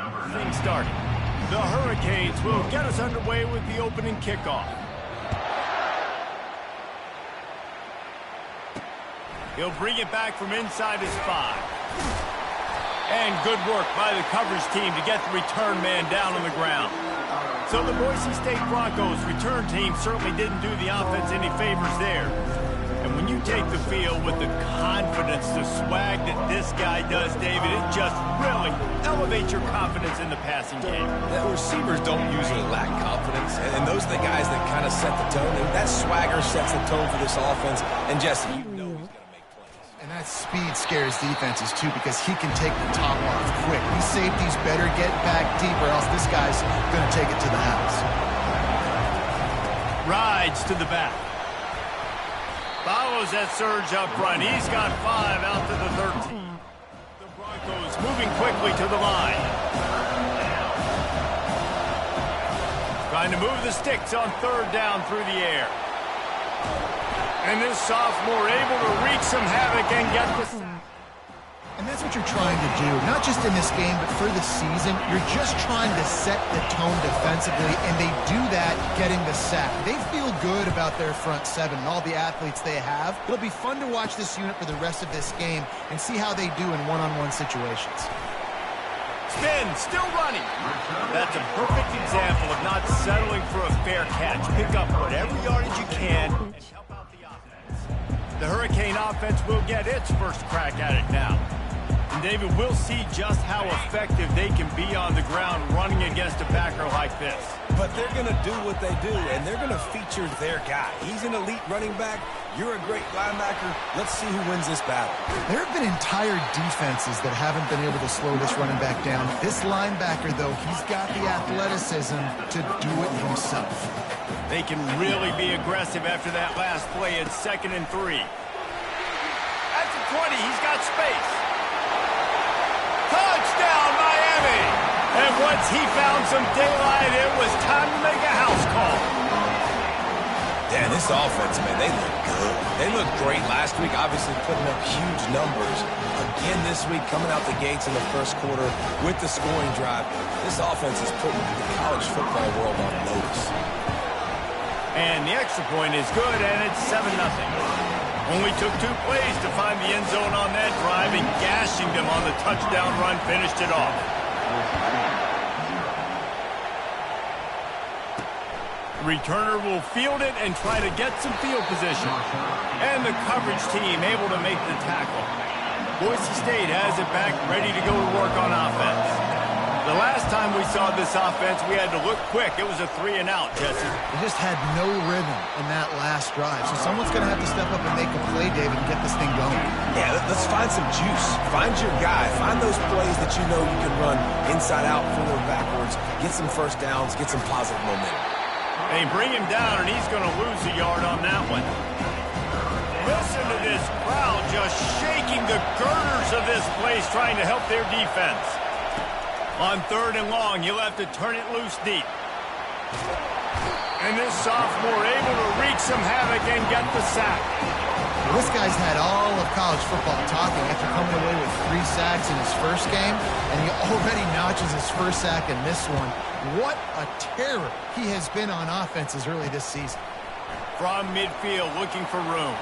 Things started. The Hurricanes will get us underway with the opening kickoff. He'll bring it back from inside his 5. And good work by the coverage team to get the return man down on the ground. So the Boise State Broncos return team certainly didn't do the offense any favors there. And when you take the field with the confidence, the swag that this guy does, David, it just really elevates your confidence in the passing game. The receivers don't usually lack confidence, and those are the guys that kind of set the tone. And that swagger sets the tone for this offense. And Jesse, you know he's going to make plays. And that speed scares defenses, too, because he can take the top off quick. These safeties better get back deep, or else this guy's going to take it to the house. Rides to the back. Follows that surge up front. He's got 5 out to the 13. The Broncos moving quickly to the line. Trying to move the sticks on 3rd down through the air. And this sophomore able to wreak some havoc and get the sack. And that's what you're trying to do, not just in this game, but for the season. You're just trying to set the tone defensively, and they do that getting the sack. They feel good about their front 7 and all the athletes they have. It'll be fun to watch this unit for the rest of this game and see how they do in one-on-one situations. Spin, still running. That's a perfect example of not settling for a fair catch. Pick up whatever yardage you can and help out the offense. The Hurricane offense will get its first crack at it now. And David, we'll see just how effective they can be on the ground running against a backer like this. But they're going to do what they do, and they're going to feature their guy. He's an elite running back. You're a great linebacker. Let's see who wins this battle. There have been entire defenses that haven't been able to slow this running back down. This linebacker, though, he's got the athleticism to do it himself. They can really be aggressive after that last play. It's 2nd and 3. At the 20, he's got space. Touchdown, Miami! And once he found some daylight, it was time to make a house call. Yeah, this offense, man, they look good. They looked great last week, obviously putting up huge numbers. Again this week, coming out the gates in the first quarter with the scoring drive. This offense is putting the college football world on notice. And the extra point is good, and it's 7-0. Only took 2 plays to find the end zone on that drive, and gashing them on the touchdown run finished it off. Returner will field it and try to get some field position. And the coverage team able to make the tackle. Boise State has it back, ready to go to work on offense. The last time we saw this offense, we had to look quick. It was a 3-and-out, Jesse. They just had no rhythm in that last drive. So someone's going to have to step up and make a play, David, and get this thing going. Yeah, let's find some juice. Find your guy. Find those plays that you know you can run inside out, forward, backwards. Get some first downs. Get some positive momentum. They bring him down, and he's going to lose a yard on that one. Listen to this crowd just shaking the girders of this place, trying to help their defense. On 3rd and long, he'll have to turn it loose deep. And this sophomore able to wreak some havoc and get the sack. This guy's had all of college football talking after coming away with 3 sacks in his first game, and he already notches his first sack in this one. What a terror he has been on offense as early this season. From midfield, looking for room.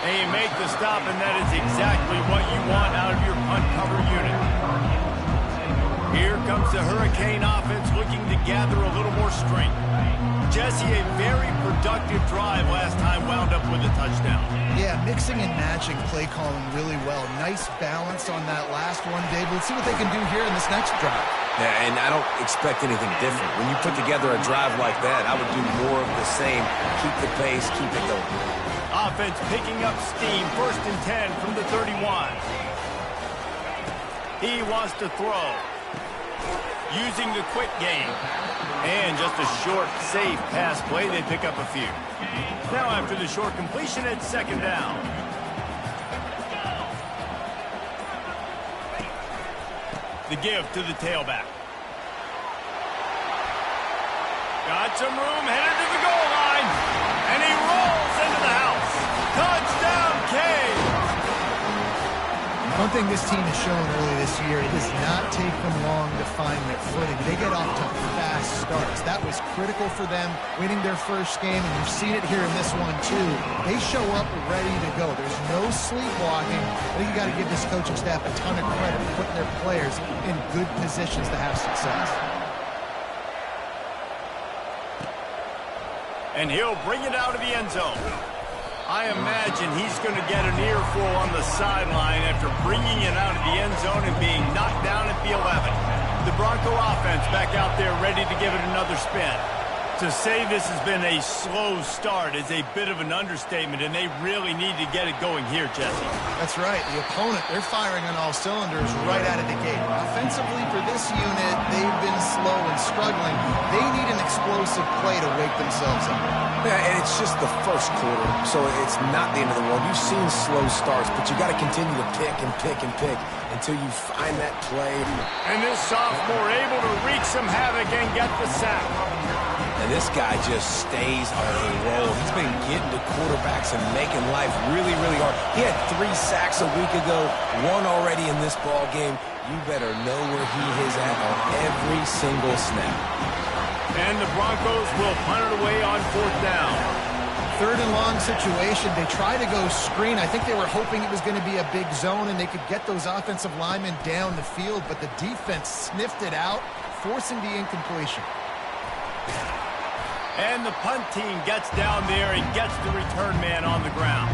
And you make the stop, and that is exactly what you want out of your punt cover unit. Here comes the Hurricane offense looking to gather a little more strength. Jesse, a very productive drive last time wound up with a touchdown. Yeah, mixing and matching play calling really well. Nice balance on that last one, Dave. Let's see what they can do here in this next drive. Yeah, and I don't expect anything different. When you put together a drive like that, I would do more of the same. Keep the pace, keep it going. Offense picking up steam, 1st and 10 from the 31. He wants to throw. Using the quick game. And just a short, safe pass play. They pick up a few. Now after the short completion, it's 2nd down. The give to the tailback. Got some room, headed to the goal line. And he rolls into the house. Touchdown, Canes! One thing this team has shown early this year, it does not take them long to find their footing. They get off to fast starts. That was critical for them winning their first game, and you've seen it here in this one too. They show up ready to go. There's no sleepwalking. I think you got to give this coaching staff a ton of credit for putting their players in good positions to have success. And he'll bring it out of the end zone. I imagine he's going to get an earful on the sideline after bringing it out of the end zone and being knocked down at the 11. The Bronco offense back out there ready to give it another spin. To say this has been a slow start is a bit of an understatement, and they really need to get it going here, Jesse. That's right. The opponent, they're firing on all cylinders right out of the gate. Offensively, for this unit, they've been slow and struggling. They need an explosive play to wake themselves up. Yeah, and it's just the first quarter, so it's not the end of the world. You've seen slow starts, but you got to continue to pick and pick and pick until you find that play. And this sophomore able to wreak some havoc and get the sack. And this guy just stays on a roll. He's been getting to quarterbacks and making life really, really hard. He had 3 sacks a week ago, 1 already in this ball game. You better know where he is at on every single snap. And the Broncos will punt it away on 4th down. 3rd and long situation. They try to go screen. I think they were hoping it was going to be a big zone and they could get those offensive linemen down the field, but the defense sniffed it out, forcing the incompletion. And the punt team gets down there and gets the return man on the ground.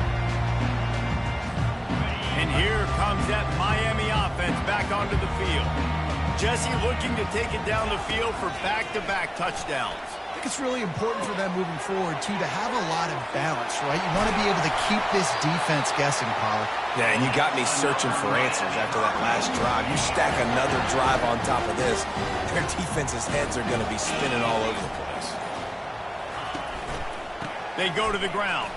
And here comes that Miami offense back onto the field. Jesse looking to take it down the field for back-to-back touchdowns. I think it's really important for them moving forward, too, to have a lot of balance, right? You want to be able to keep this defense guessing, Pollard. Yeah, and you got me searching for answers after that last drive. You stack another drive on top of this, their defense's heads are going to be spinning all over the place. They go to the ground.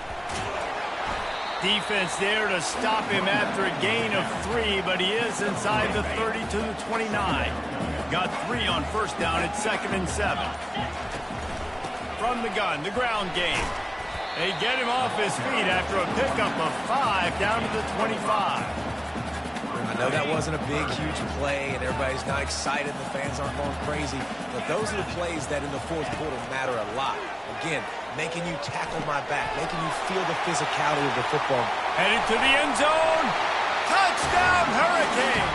Defense there to stop him after a gain of 3, but he is inside the 30 to the 29. Got 3 on 1st down at 2nd and 7. From the gun, the ground game. They get him off his feet after a pickup of 5 down to the 25. I know that wasn't a big, huge play, and everybody's not excited. The fans aren't going crazy. But those are the plays that in the 4th quarter matter a lot. Again, making you tackle my back, making you feel the physicality of the football. Headed to the end zone. Touchdown, Hurricane.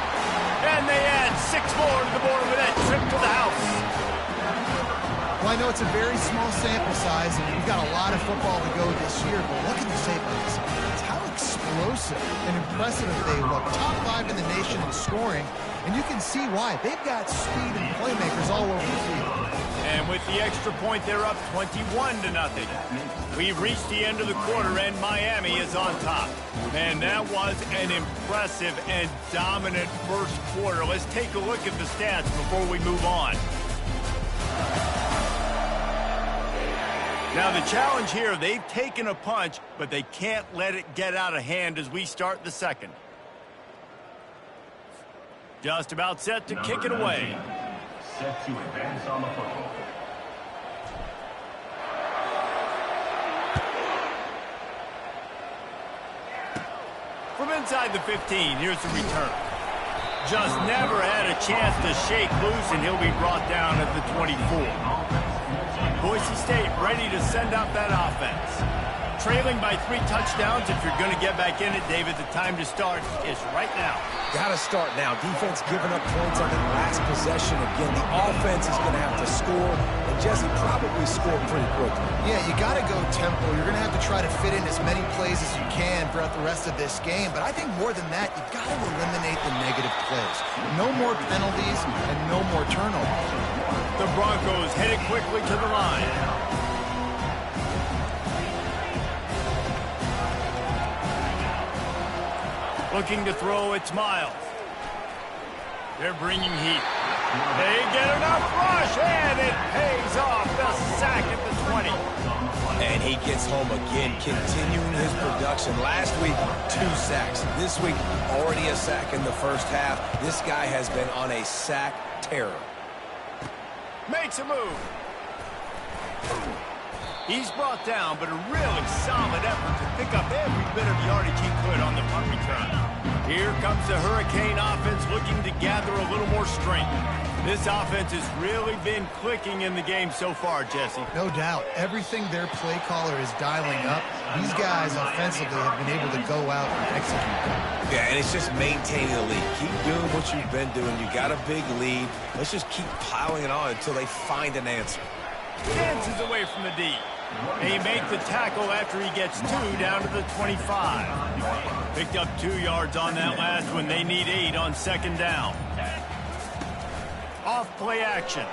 And they add 6 more to the board with that trip to the house. Well, I know it's a very small sample size, and we've got a lot of football to go this year, but look at the tape on this. It's how explosive and impressive they look. Top 5 in the nation in scoring, and you can see why. They've got speed and playmakers all over the field. And with the extra point, they're up 21-0. We've reached the end of the quarter, and Miami is on top. Man, that was an impressive and dominant first quarter. Let's take a look at the stats before we move on. Now, the challenge here, they've taken a punch, but they can't let it get out of hand as we start the second. Just about set to kick it away. Set to advance on the football. From inside the 15, here's the return. Just never had a chance to shake loose, and he'll be brought down at the 24. Boise State ready to send out that offense. Trailing by 3 touchdowns. If you're going to get back in it, David, the time to start is right now. Got to start now. Defense giving up points on that last possession. Again, the offense is going to have to score, and Jesse probably scored pretty quickly. Yeah, you got to go tempo. You're going to have to try to fit in as many plays as you can throughout the rest of this game, but I think more than that, you got to eliminate the negative plays. No more penalties and no more turnovers. The Broncos headed quickly to the line. Looking to throw, it's Miles. They're bringing heat. They get enough rush, and it pays off. The sack at the 20. And he gets home again, continuing his production. Last week, 2 sacks. This week, already a sack in the first half. This guy has been on a sack terror. Makes a move. He's brought down, but a really solid effort to pick up every bit of yardage he could on the punt return. Here comes the Hurricane offense looking to gather a little more strength. This offense has really been clicking in the game so far, Jesse. No doubt. Everything their play caller is dialing up, these guys offensively have been able to go out and execute. Yeah, and it's just maintaining the lead. Keep doing what you've been doing. You got a big lead. Let's just keep piling it on until they find an answer. Dances away from the D. They make the tackle after he gets 2 down to the 25. Picked up 2 yards on that last one. They need 8 on 2nd down. Off play action.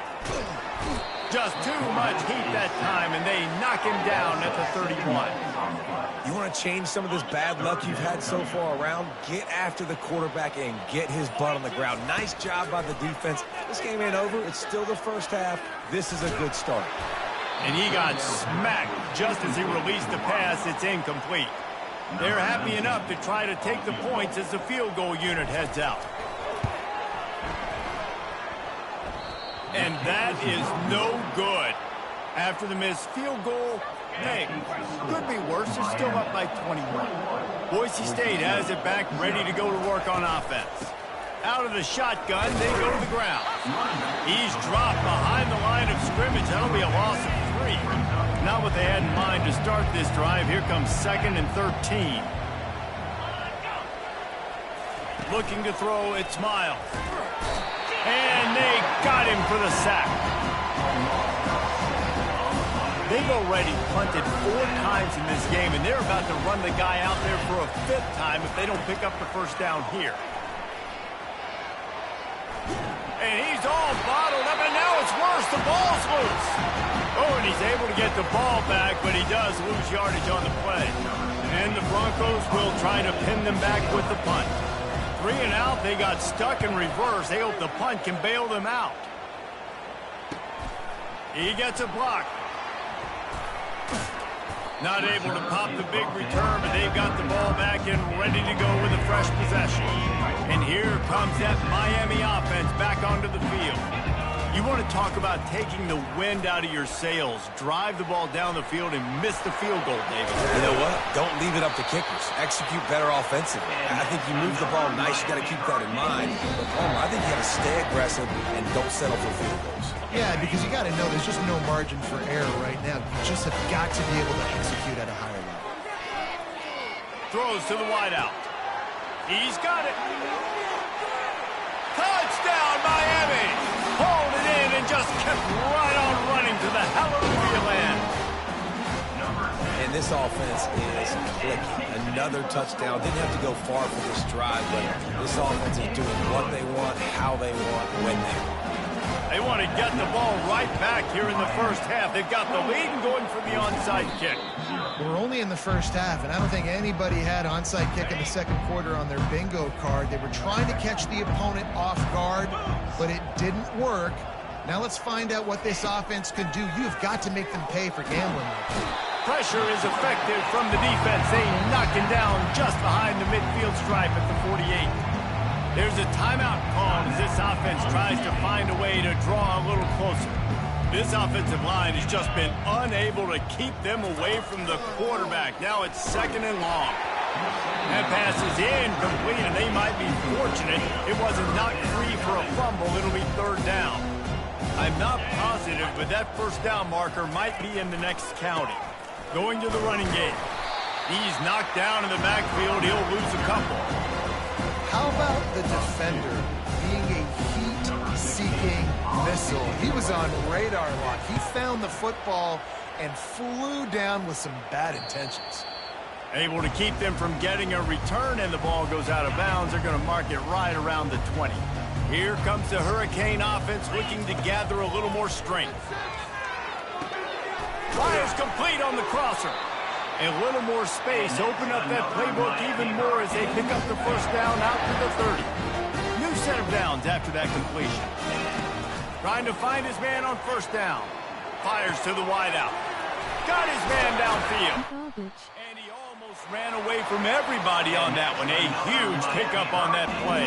Just too much heat that time, and they knock him down at the 31. You want to change some of this bad luck you've had so far around? Get after the quarterback and get his butt on the ground. Nice job by the defense. This game ain't over. It's still the first half. This is a good start. And he got smacked just as he released the pass. It's incomplete. They're happy enough to try to take the points as the field goal unit heads out. And that is no good. After the missed field goal, hey, could be worse. They're still up by 21. Boise State has it back, ready to go to work on offense. Out of the shotgun, they go to the ground. He's dropped behind the line of scrimmage. That'll be a loss of 3. Not what they had in mind to start this drive. Here comes 2nd and 13. Looking to throw, it's Miles. And they got him for the sack. They've already punted 4 times in this game, and they're about to run the guy out there for a 5th time if they don't pick up the first down here. And he's all bottled up, and now it's worse. The ball's loose. Oh, and he's able to get the ball back, but he does lose yardage on the play. And the Broncos will try to pin them back with the punt. 3 and out, they got stuck in reverse. They hope the punt can bail them out. He gets a block. Not able to pop the big return, but they've got the ball back and ready to go with a fresh possession. And here comes that Miami offense back onto the field. You want to talk about taking the wind out of your sails. Drive the ball down the field and miss the field goal, David. You know what? Don't leave it up to kickers. Execute better offensively. I think you move the ball nice. You got to keep that in mind. But Palmer, I think you got to stay aggressive and don't settle for field goals. Yeah, because you got to know there's just no margin for error right now. You just have got to be able to execute at a higher level. Throws to the wideout. He's got it. Touchdown, Miami! Pulled it in and just kept right on running to the hallelujah land. And this offense is clicking. Another touchdown. Didn't have to go far for this drive, but this offense is doing what they want, how they want, when they want. They want to get the ball right back here in the first half. They've got the lead and going for the onside kick. We're only in the first half, and I don't think anybody had onside kick in the second quarter on their bingo card. They were trying to catch the opponent off guard, but it didn't work. Now let's find out what this offense can do. You've got to make them pay for gambling. Pressure is effective from the defense. They knock him down just behind the midfield stripe at the 48. There's a timeout called as this offense tries to find a way to draw a little closer. This offensive line has just been unable to keep them away from the quarterback. Now it's 2nd and long. That pass is incomplete, and they might be fortunate it wasn't knocked free for a fumble. It'll be 3rd down. I'm not positive, but that first down marker might be in the next county. Going to the running game. He's knocked down in the backfield. He'll lose a couple. How about the defender being a heat-seeking missile? He was on radar lock. He found the football and flew down with some bad intentions. Able to keep them from getting a return, and the ball goes out of bounds. They're going to mark it right around the 20. Here comes the Hurricane offense looking to gather a little more strength. Fires complete on the crosser. A little more space. Open up that playbook even more as they pick up the first down out to the 30. New set of downs after that completion. Trying to find his man on first down. Fires to the wideout. Got his man downfield. And he almost ran away from everybody on that one. A huge pickup on that play.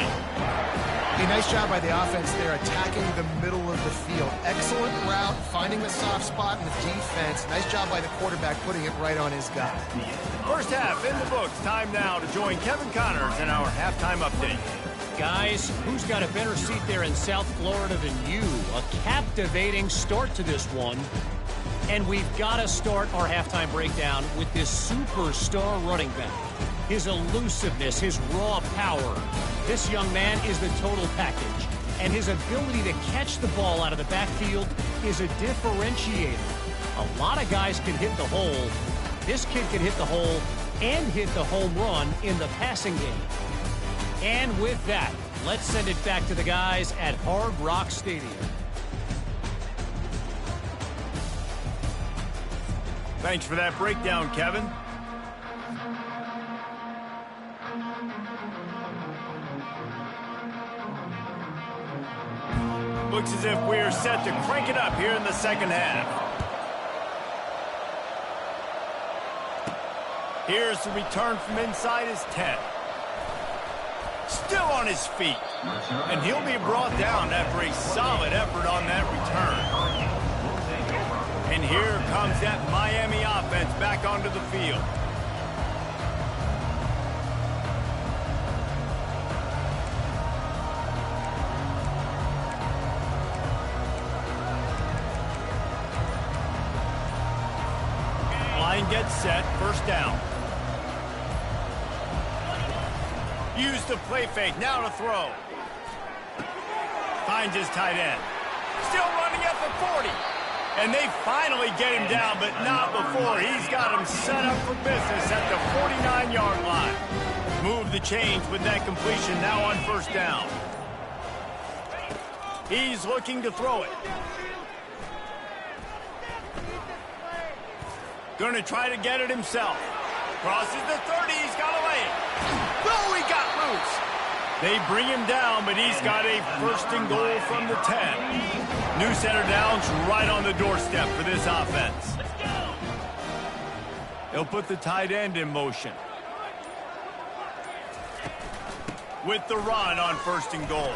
A nice job by the offense there, attacking the middle of the field. Excellent route, finding the soft spot in the defense. Nice job by the quarterback putting it right on his guy. First half in the books. Time now to join Kevin Connors in our halftime update. Guys, who's got a better seat there in South Florida than you? A captivating start to this one. And we've got to start our halftime breakdown with this superstar running back. His elusiveness, his raw power. This young man is the total package. And his ability to catch the ball out of the backfield is a differentiator. A lot of guys can hit the hole. This kid can hit the hole and hit the home run in the passing game. And with that, let's send it back to the guys at Hard Rock Stadium. Thanks for that breakdown, Kevin. Looks as if we're set to crank it up here in the second half. Here's the return from inside his 10. Still on his feet. And he'll be brought down after a solid effort on that return. And here comes that Miami offense back onto the field. Line gets set, first down. Use the play fake, now to throw. Finds his tight end. Still running at the 40. And they finally get him down, but not before. He's got him set up for business at the 49-yard line. Move the chains with that completion, now on first down. He's looking to throw it. Going to try to get it himself. Crosses the 30, he's got away. Oh, he got loose. They bring him down, but he's got a first and goal from the 10. New center downs right on the doorstep for this offense. They'll put the tight end in motion. With the run on first and goal.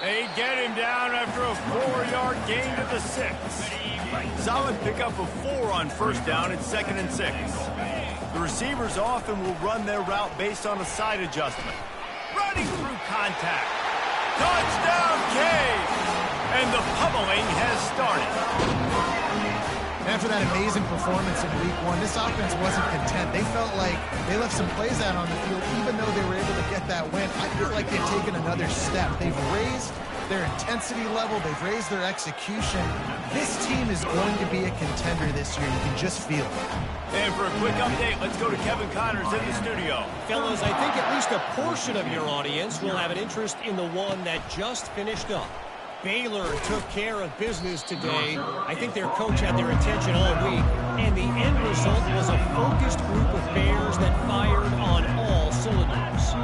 They get him down after a 4-yard gain to the 6. Solid pickup of 4 on first down at 2nd and 6. The receivers often will run their route based on a side adjustment. Running through contact. Touchdown, Cave! And the pummeling has started. After that amazing performance in Week 1, this offense wasn't content. They felt like they left some plays out on the field, even though they were able to get that win. I feel like they've taken another step. They've raised their intensity level. They've raised their execution. This team is going to be a contender this year. You can just feel it. And for a quick update, let's go to Kevin Connors in the studio. Fellas, I think at least a portion of your audience will have an interest in the one that just finished up. Baylor took care of business today. I think their coach had their attention all week, and the end result was a focused group of Bears that fired on all cylinders.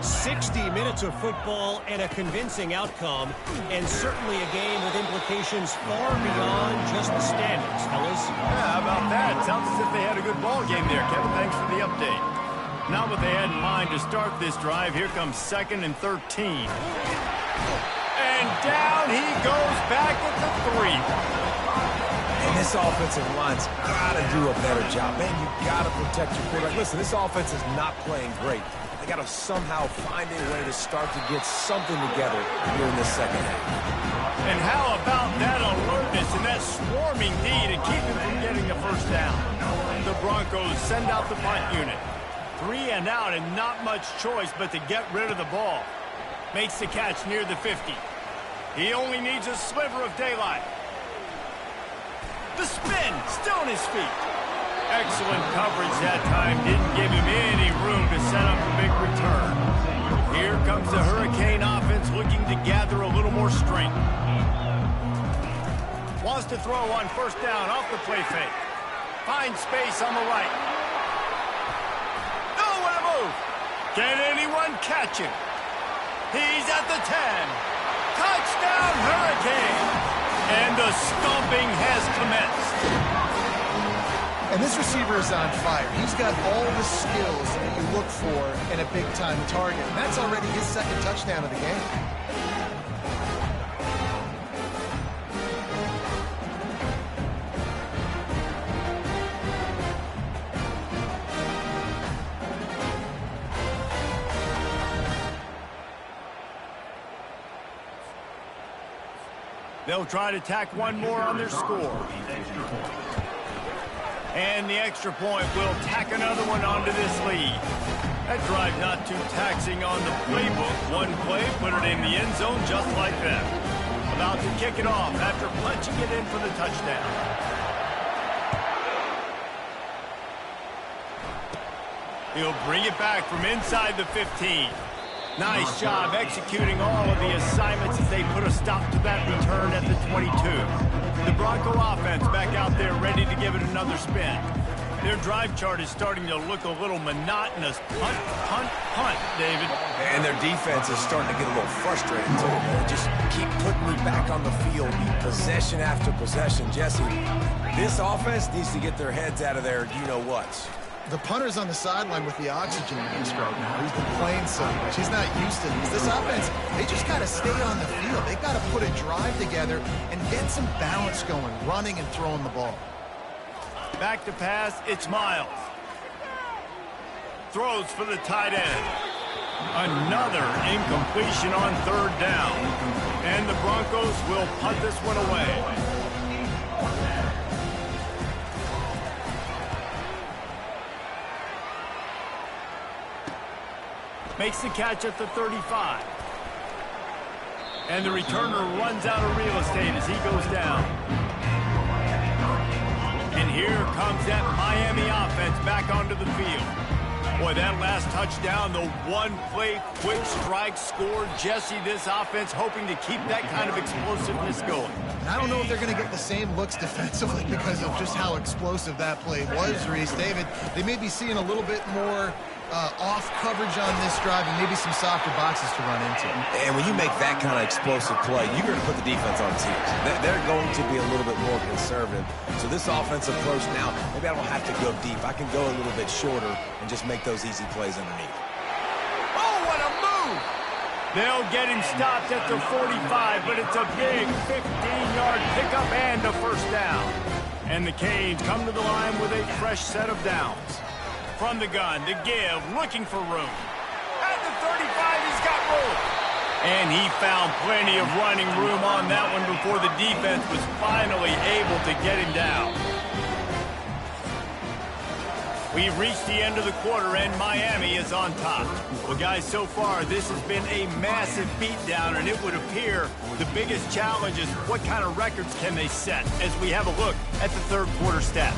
60 minutes of football and a convincing outcome, and certainly a game with implications far beyond just the standings, fellas. Yeah, how about that? Sounds as if they had a good ball game there, Kevin. Thanks for the update. Not what they had in mind to start this drive. Here comes 2nd and 13. And down he goes back at the 3. And this offensive line's got to do a better job. Man, you got to protect your quarterback. Listen, this offense is not playing great. They got to somehow find a way to start to get something together here in the second half. And how about that alertness and that swarming D to keep him from getting the first down? The Broncos send out the punt unit. 3 and out and not much choice but to get rid of the ball. Makes the catch near the 50. He only needs a sliver of daylight. The spin, still on his feet. Excellent coverage that time. Didn't give him any room to set up a big return. Here comes the Hurricane offense looking to gather a little more strength. Wants to throw on first down off the play fake. Finds space on the right. Oh, what a move. Can anyone catch him? He's at the 10. Touchdown, Hurricane. And the stomping has commenced. And this receiver is on fire. He's got all the skills that you look for in a big-time target. And that's already his second touchdown of the game. They'll try to tack one more on their score. And the extra point will tack another one onto this lead. That drive not too taxing on the playbook. One play, put it in the end zone just like that. About to kick it off after punching it in for the touchdown. He'll bring it back from inside the 15. Nice job executing all of the assignments as they put a stop to that return at the 22. The Bronco offense back out there ready to give it another spin. Their drive chart is starting to look a little monotonous. Punt, punt, punt, David. And their defense is starting to get a little frustrated, too. They just keep putting me back on the field, possession after possession. Jesse, this offense needs to get their heads out of their you-know-whats. The punter's on the sideline with the oxygen mask right now. He's been playing so much. He's not used to this. This offense, they just got to stay on the field. They've got to put a drive together and get some balance going, running and throwing the ball. Back to pass, it's Miles. Throws for the tight end. Another incompletion on third down. And the Broncos will punt this one away. Makes the catch at the 35. And the returner runs out of real estate as he goes down. And here comes that Miami offense back onto the field. Boy, that last touchdown, the one-play quick strike score. Jesse, this offense hoping to keep that kind of explosiveness going. And I don't know if they're going to get the same looks defensively because of just how explosive that play was, Reese. David, they may be seeing a little bit more off coverage on this drive and maybe some softer boxes to run into. And when you make that kind of explosive play, you're going to put the defense on tears. They're going to be a little bit more conservative. So this offensive approach now, maybe I don't have to go deep. I can go a little bit shorter and just make those easy plays underneath. Oh, what a move! They'll get him stopped at the 45, but it's a big 15-yard pickup and a first down. And the Canes come to the line with a fresh set of downs. From the gun, the give, looking for room. At the 35, he's got room. And he found plenty of running room on that one before the defense was finally able to get him down. We've reached the end of the quarter, and Miami is on top. Well, guys, so far, this has been a massive beatdown, and it would appear the biggest challenge is what kind of records can they set as we have a look at the third quarter stats.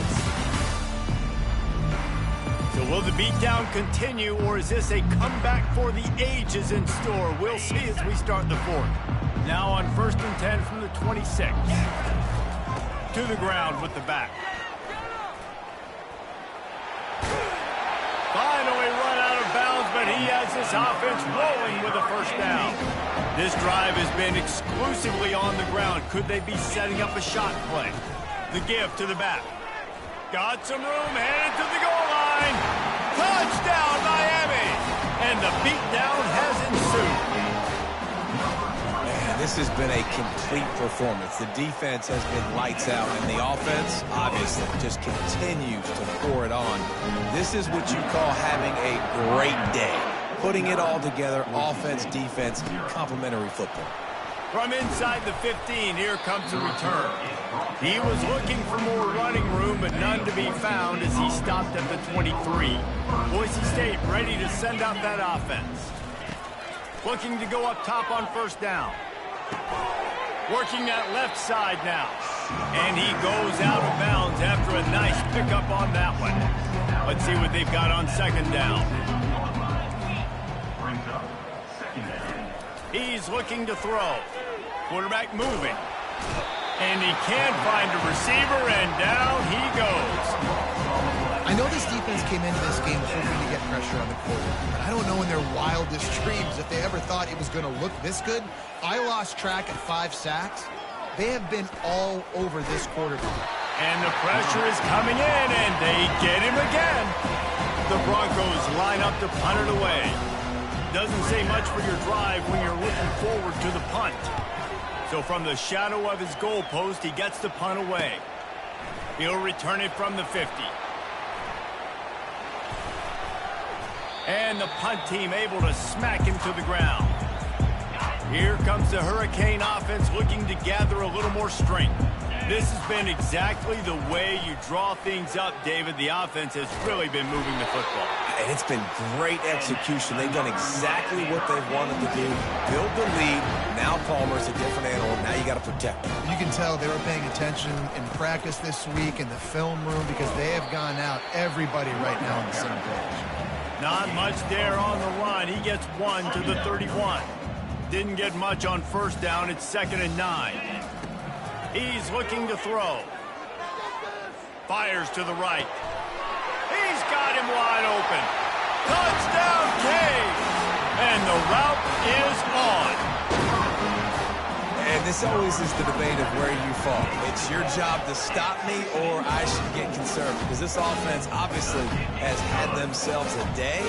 So will the beatdown continue, or is this a comeback for the ages in store? We'll see as we start the fourth. Now on 1st and 10 from the 26. To the ground with the back. Finally run out of bounds, but he has this offense rolling with a first down. This drive has been exclusively on the ground. Could they be setting up a shot play? The give to the back. Got some room, headed to the goal line. Touchdown, Miami! And the beatdown has ensued. Man, this has been a complete performance. The defense has been lights out, and the offense, obviously, just continues to pour it on. This is what you call having a great day. Putting it all together, offense, defense, complementary football. From inside the 15, here comes the return. He was looking for more running room, but none to be found as he stopped at the 23. Boise State ready to send out that offense. Looking to go up top on first down. Working that left side now. And he goes out of bounds after a nice pickup on that one. Let's see what they've got on second down. He's looking to throw. Quarterback moving. And he can't find a receiver, and down he goes. I know this defense came into this game hoping to get pressure on the quarterback, but I don't know in their wildest dreams if they ever thought it was going to look this good. I lost track at 5 sacks. They have been all over this quarterback. And the pressure is coming in, and they get him again. The Broncos line up to punt it away. Doesn't say much for your drive when you're looking forward to the punt. So from the shadow of his goalpost, he gets the punt away. He'll return it from the 50. And the punt team able to smack him to the ground. Here comes the Hurricane offense looking to gather a little more strength. This has been exactly the way you draw things up, David. The offense has really been moving the football. And it's been great execution. They've done exactly what they've wanted to do. Build the lead. Now Palmer's a different animal. Now you got to protect him. You can tell they were paying attention in practice this week in the film room because they have gone out everybody right now on the same page. Not much there on the run. He gets one to the 31. Didn't get much on first down. It's 2nd and 9. He's looking to throw. Fires to the right. He's got him wide open. Touchdown, Cage! And the route is on. And this always is the debate of where you fall. It's your job to stop me or I should get concerned because this offense obviously has had themselves a day,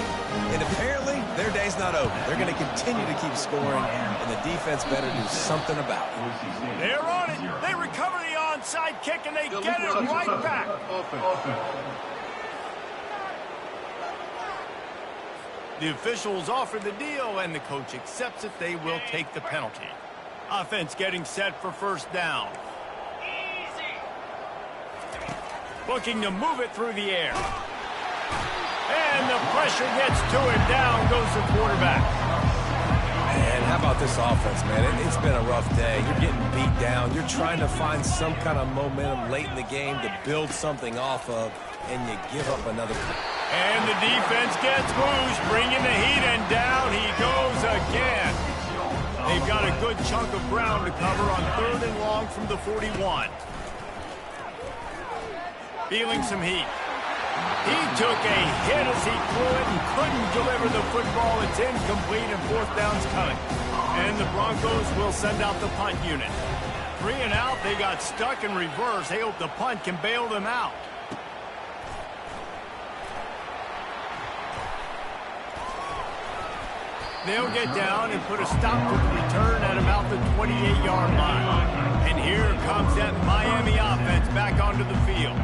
and apparently their day's not over. They're going to continue to keep scoring, and the defense better do something about it. They're on it. They recover the onside kick, and they get it right back. The officials offer the deal, and the coach accepts it. They will take the penalty. Offense getting set for first down. Looking to move it through the air. And the pressure gets to him. Down goes the quarterback. And how about this offense, man? It's been a rough day. You're getting beat down. You're trying to find some kind of momentum late in the game to build something off of, and you give up another. And the defense gets loose, bringing the heat, and down he goes again. They've got a good chunk of ground to cover on 3rd and long from the 41. Feeling some heat. He took a hit as he threw it and couldn't deliver the football. It's incomplete and 4th down's coming. And the Broncos will send out the punt unit. 3 and out, they got stuck in reverse. They hope the punt can bail them out. They'll get down and put a stop to the return at about the 28-yard line. And here comes that Miami offense back onto the field.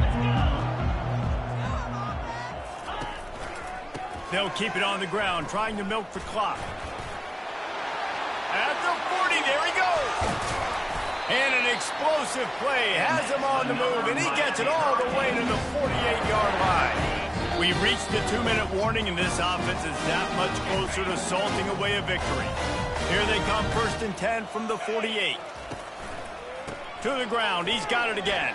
They'll keep it on the ground, trying to milk the clock. At the 40, there he goes. And an explosive play has him on the move, and he gets it all the way to the 48-yard line. We reached the 2-minute warning, and this offense is that much closer to salting away a victory. Here they come, 1st and 10 from the 48. To the ground, he's got it again.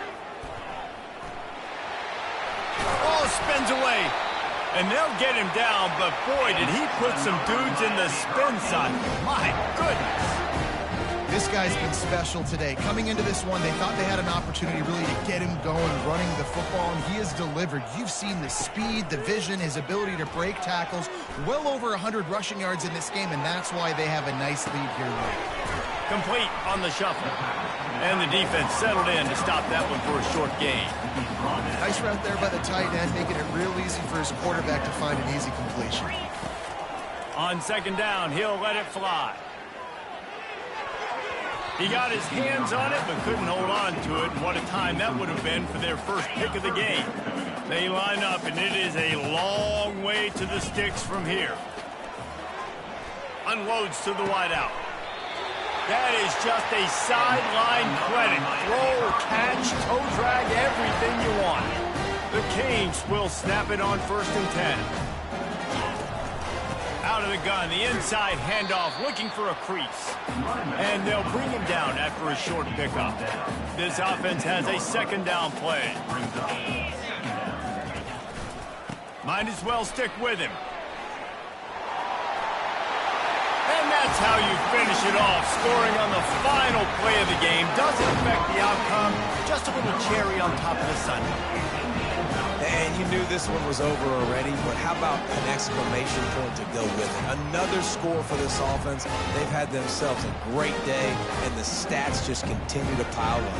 Ball spins away, and they'll get him down, but boy, did he put some dudes in the spin side. My goodness. This guy's been special today. Coming into this one, they thought they had an opportunity really to get him going, running the football, and he has delivered. You've seen the speed, the vision, his ability to break tackles. Well over 100 rushing yards in this game, and that's why they have a nice lead here late. Complete on the shuffle. And the defense settled in to stop that one for a short gain. Nice route there by the tight end, making it real easy for his quarterback to find an easy completion. On 2nd down, he'll let it fly. He got his hands on it, but couldn't hold on to it. And what a time that would have been for their first pick of the game. They line up, and it is a long way to the sticks from here. Unloads to the wideout. That is just a sideline credit. Throw, catch, toe drag, everything you want. The Canes will snap it on 1st and 10. Out of the gun, the inside handoff, looking for a crease. And they'll bring him down after a short pickup. This offense has a 2nd down play. Might as well stick with him. And that's how you finish it off. Scoring on the final play of the game doesn't affect the outcome. Just a little cherry on top of the sundae. And you knew this one was over already, but how about an exclamation point to go with it? Another score for this offense. They've had themselves a great day, and the stats just continue to pile up.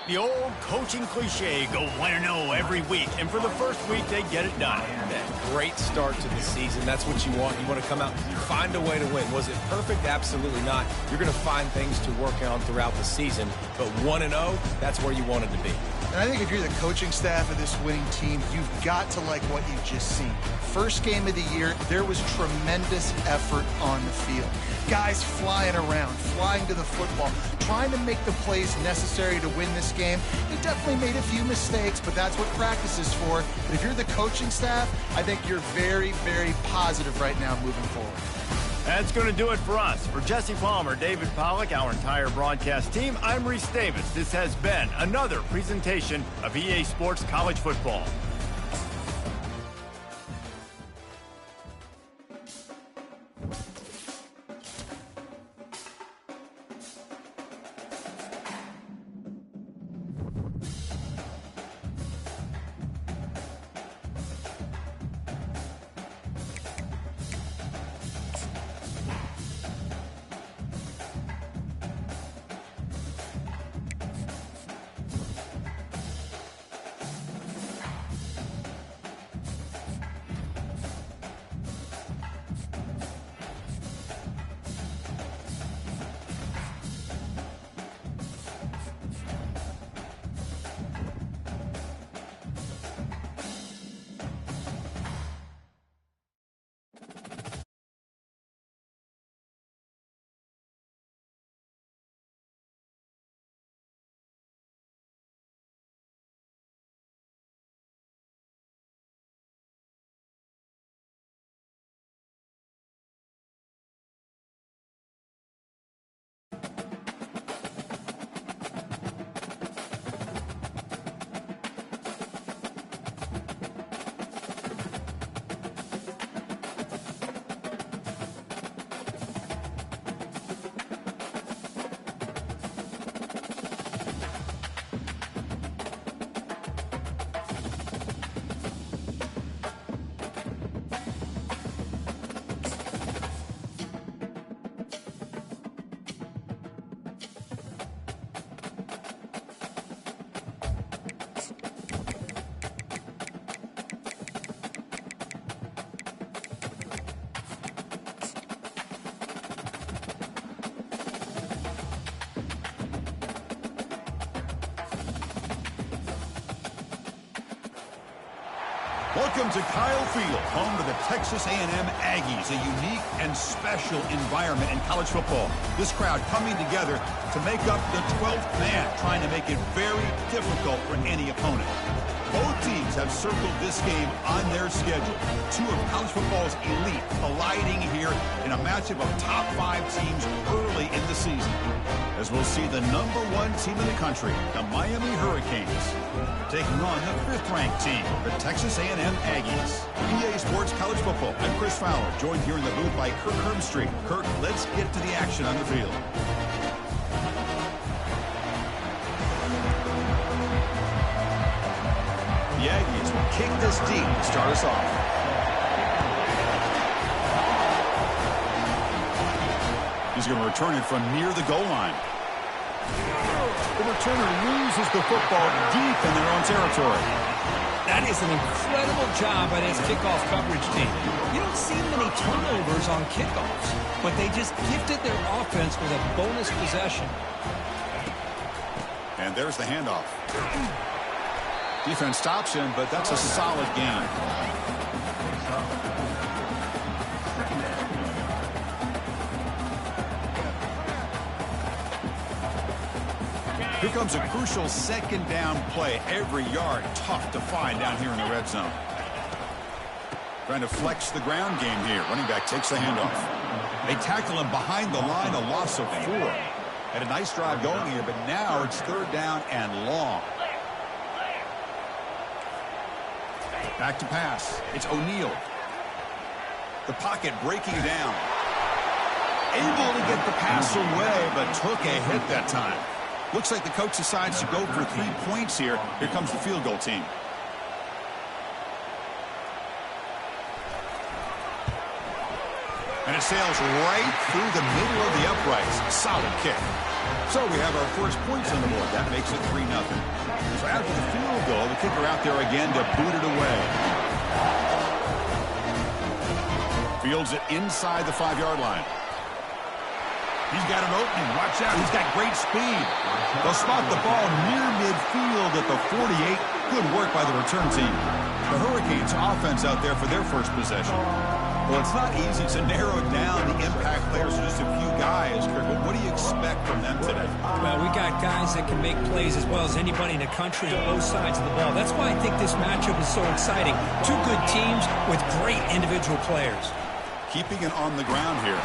The old coaching cliche, go 1-0 every week. And for the first week, they get it done. Yeah, great start to the season. That's what you want. You want to come out and find a way to win. Was it perfect? Absolutely not. You're going to find things to work on throughout the season. But 1-0, that's where you wanted to be. And I think if you're the coaching staff of this winning team, you've got to like what you've just seen. First game of the year, there was tremendous effort on the field. Guys flying around, flying to the football, trying to make the plays necessary to win this game. He definitely made a few mistakes, but that's what practice is for. But if you're the coaching staff, I think you're very, very positive right now moving forward. That's going to do it for us. For Jesse Palmer, David Pollack, our entire broadcast team, I'm Reese Davis. This has been another presentation of EA Sports College Football. Welcome to Kyle Field, home to the Texas A&M Aggies, a unique and special environment in college football. This crowd coming together to make up the 12th man, trying to make it very difficult for any opponent. Both teams have circled this game on their schedule. Two of college football's elite colliding here in a matchup of top 5 teams early in the season. As we'll see the #1 team in the country, the Miami Hurricanes, taking on the 5th-ranked team, the Texas A&M Aggies. EA Sports College Football. I'm Chris Fowler, joined here in the booth by Kirk Hermstreet. Kirk, let's get to the action on the field. The Aggies will kick this deep to start us off. He's going to return it from near the goal line. The returner loses the football deep in their own territory. That is an incredible job by this kickoff coverage team. You don't see many turnovers on kickoffs, but they just gifted their offense with a bonus possession. And there's the handoff. Defense stops him, but that's a solid gain. Here comes a crucial second down play. Every yard tough to find down here in the red zone. Trying to flex the ground game here. Running back takes the handoff. They tackle him behind the line, a loss of 4. Had a nice drive going here, but now it's 3rd down and long. Back to pass. It's O'Neal. The pocket breaking down. Able to get the pass away, but took a hit that time. Looks like the coach decides to go for 3 points here. Here comes the field goal team. And And it sails right through the middle of the uprights. Solid kick. So we have our first points on the board. That makes it 3-0. So after the field goal, the kicker out there again to boot it away. Fields it inside the 5-yard line. He's got an opening. Watch out. He's got great speed. They'll spot the ball near midfield at the 48. Good work by the return team. The Hurricanes offense out there for their first possession. Well, it's not easy to narrow down the impact players to just a few guys, Kirk. But what do you expect from them today? Well, we got guys that can make plays as well as anybody in the country on both sides of the ball. That's why I think this matchup is so exciting. Two good teams with great individual players. Keeping it on the ground here.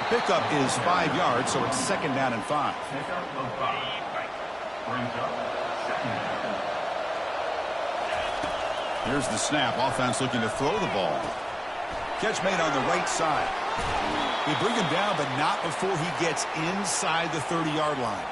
The pickup is 5 yards, so it's 2nd down and 5. Pickup of 5. Brings up 2nd down. Here's the snap. Offense looking to throw the ball. Catch made on the right side. They bring him down, but not before he gets inside the 30-yard line.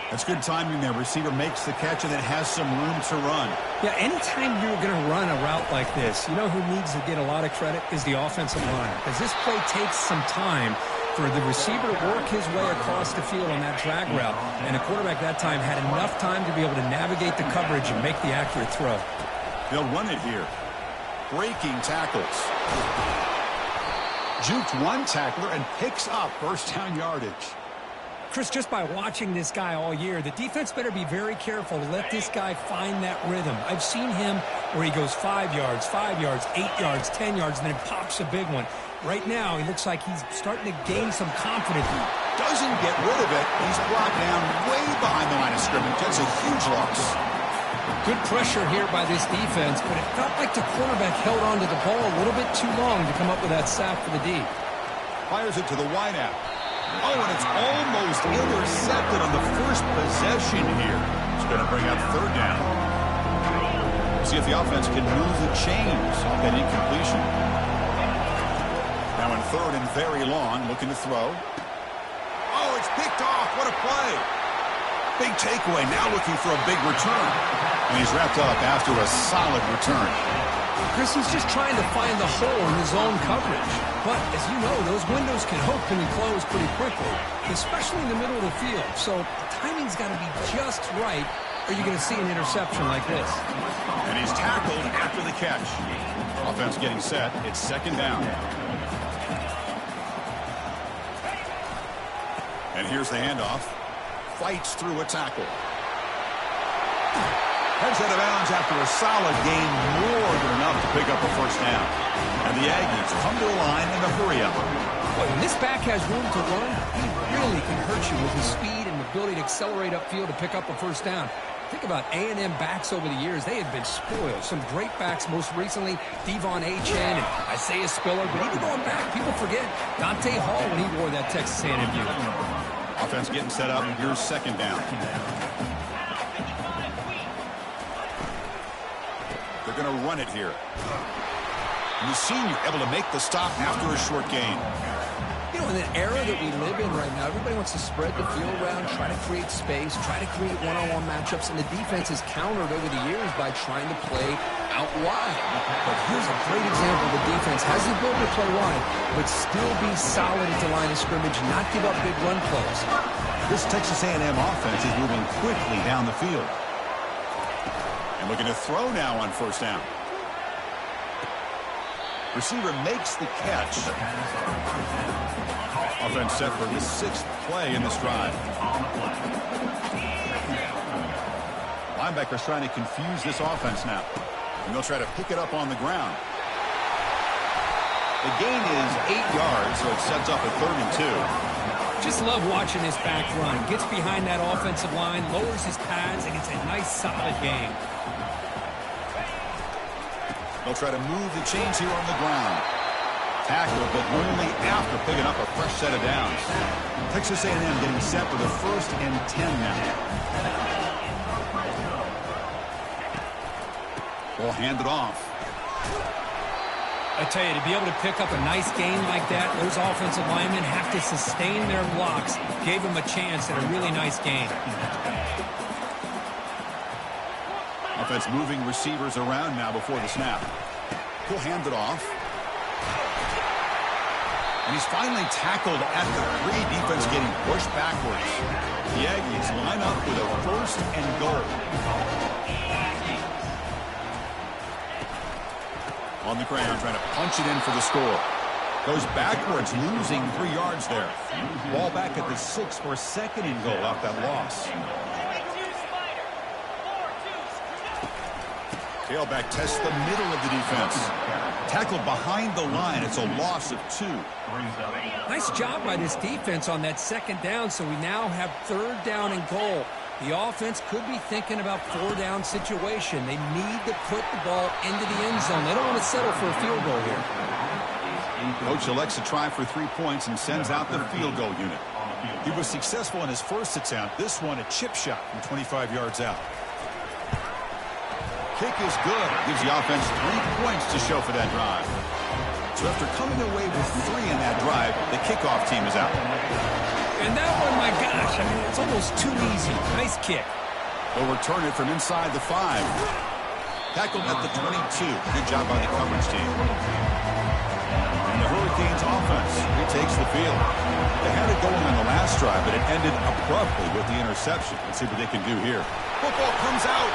That's good timing there. Receiver makes the catch and then has some room to run. Yeah, anytime you're going to run a route like this, you know who needs to get a lot of credit is the offensive line. Because this play takes some time for the receiver to work his way across the field on that drag route. And the quarterback that time had enough time to be able to navigate the coverage and make the accurate throw. They'll run it here. Breaking tackles. Juked one tackler and picks up first down yardage. Chris, just by watching this guy all year, the defense better be very careful to let this guy find that rhythm. I've seen him where he goes 5 yards, 8 yards, 10 yards, and then pops a big one. Right now, he looks like he's starting to gain some confidence. Doesn't get rid of it. He's brought down way behind the line of scrimmage. That's a huge loss. Good pressure here by this defense, but it felt like the quarterback held on to the ball a little bit too long to come up with that sack for the D. Fires it to the wideout. Oh, and it's almost intercepted on the first possession here. It's going to bring up 3rd down. See if the offense can move the chains off that incompletion. Now in 3rd and very long, looking to throw. Oh, it's picked off. What a play. Big takeaway. Now looking for a big return. And he's wrapped up after a solid return. Chris, he's just trying to find the hole in his own coverage. But, as you know, those windows can open and close pretty quickly, especially in the middle of the field. So, the timing's got to be just right, or you're going to see an interception like this. And he's tackled after the catch. Offense getting set. It's 2nd down. And here's the handoff. Fights through a tackle. Heads out of bounds after a solid gain, more than enough to pick up a first down. And the Aggies come to the line in a hurry-up. Boy, when this back has room to run, he really can hurt you with his speed and ability to accelerate upfield to pick up a first down. Think about A&M backs over the years. They have been spoiled. Some great backs, most recently, Devon Achane and Isaiah Spiller. But even going back, people forget Dante Hall when he wore that Texas A&M uniform. Offense getting set up. Here's 2nd down. They're going to run it here. And the senior able to make the stop after a short gain. You know, in an era that we live in right now, everybody wants to spread the field around, try to create space, try to create one-on-one matchups, and the defense has countered over the years by trying to play out wide. But here's a great example. The defense has the ability to play wide, but still be solid at the line of scrimmage, not give up big run plays. This Texas A&M offense is moving quickly down the field. And looking to throw now on first down. Receiver makes the catch. Offense set for the 6th play in this drive. Linebackers trying to confuse this offense now. And they'll try to pick it up on the ground. The gain is 8 yards, so it sets up a 3rd and 2. Just love watching this back run. Gets behind that offensive line, lowers his pads, and it's a nice, solid game. They'll try to move the chains here on the ground. Tackle, but only after picking up a fresh set of downs. Texas A&M getting set for the 1st and 10 now. Ball handed off. I tell you, to be able to pick up a nice gain like that, those offensive linemen have to sustain their blocks. Gave them a chance at a really nice gain. Offense moving receivers around now before the snap. He'll hand it off. And he's finally tackled at the 3. Defense getting pushed backwards. The Aggies line up with a 1st and goal. On the ground, trying to punch it in for the score. Goes backwards, losing 3 yards there. Ball back at the 6 for a 2nd and goal off that loss. Tailback tests the middle of the defense. Tackled behind the line. It's a loss of 2. Nice job by this defense on that 2nd down, so we now have 3rd down and goal. The offense could be thinking about 4-down situation. They need to put the ball into the end zone. They don't want to settle for a field goal here. Coach elects to try for 3 points and sends out the field goal unit. He was successful in his first attempt. This one a chip shot from 25 yards out. Kick is good. Gives the offense 3 points to show for that drive. So after coming away with 3 in that drive, the kickoff team is out. And that one, my gosh, I mean, it's almost too easy. Nice kick. They'll return it from inside the 5. Tackled at the 22. Good job by the coverage team. And the Hurricanes offense retakes the field. They had it going on the last drive, but it ended abruptly with the interception. Let's see what they can do here. Football comes out.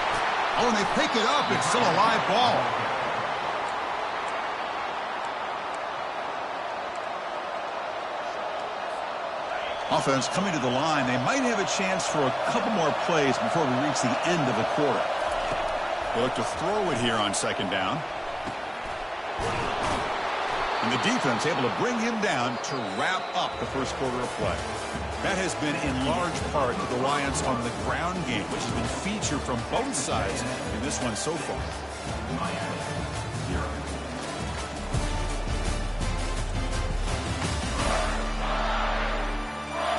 Oh, and they pick it up. It's still a live ball. Offense coming to the line. They might have a chance for a couple more plays before we reach the end of the quarter. They look to throw it here on 2nd down. And the defense able to bring him down to wrap up the first quarter of play. That has been in large part the reliance on the ground game, which has been featured from both sides in this one so far.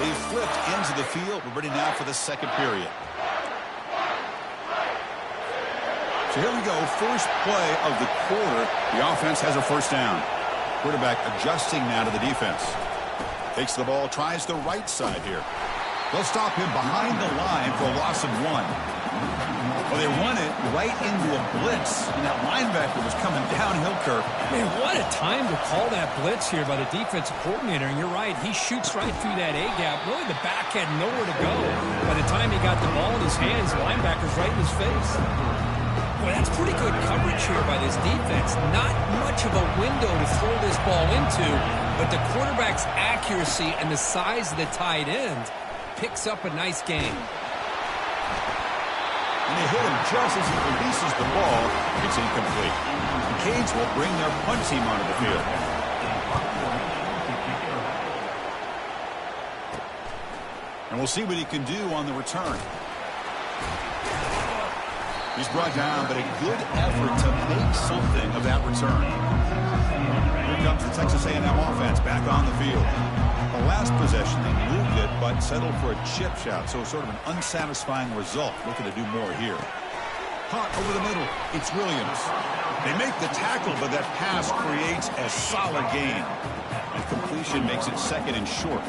They flipped into the field. We're ready now for the 2nd period. So here we go. First play of the quarter. The offense has a 1st down. Quarterback adjusting now to the defense. Takes the ball, tries the right side here. They'll stop him behind the line for a loss of 1. Well, they run it right into a blitz, and that linebacker was coming downhill, Kirk. Man, what a time to call that blitz here by the defensive coordinator. And you're right, he shoots right through that A-gap. Really, the back had nowhere to go. By the time he got the ball in his hands, the linebacker's right in his face. Boy, that's pretty good coverage here by this defense. Not much of a window to throw this ball into, but the quarterback's accuracy and the size of the tight end picks up a nice game. And they hit him just as he releases the ball. It's incomplete. The Canes will bring their punt team onto the field. And we'll see what he can do on the return. He's brought down, but a good effort to make something of that return. Here comes the Texas A&M offense back on the field. The last possession, they moved it, but settled for a chip shot, so sort of an unsatisfying result. Looking to do more here. Punt over the middle. It's Williams. They make the tackle, but that pass creates a solid gain. And completion makes it 2nd and short.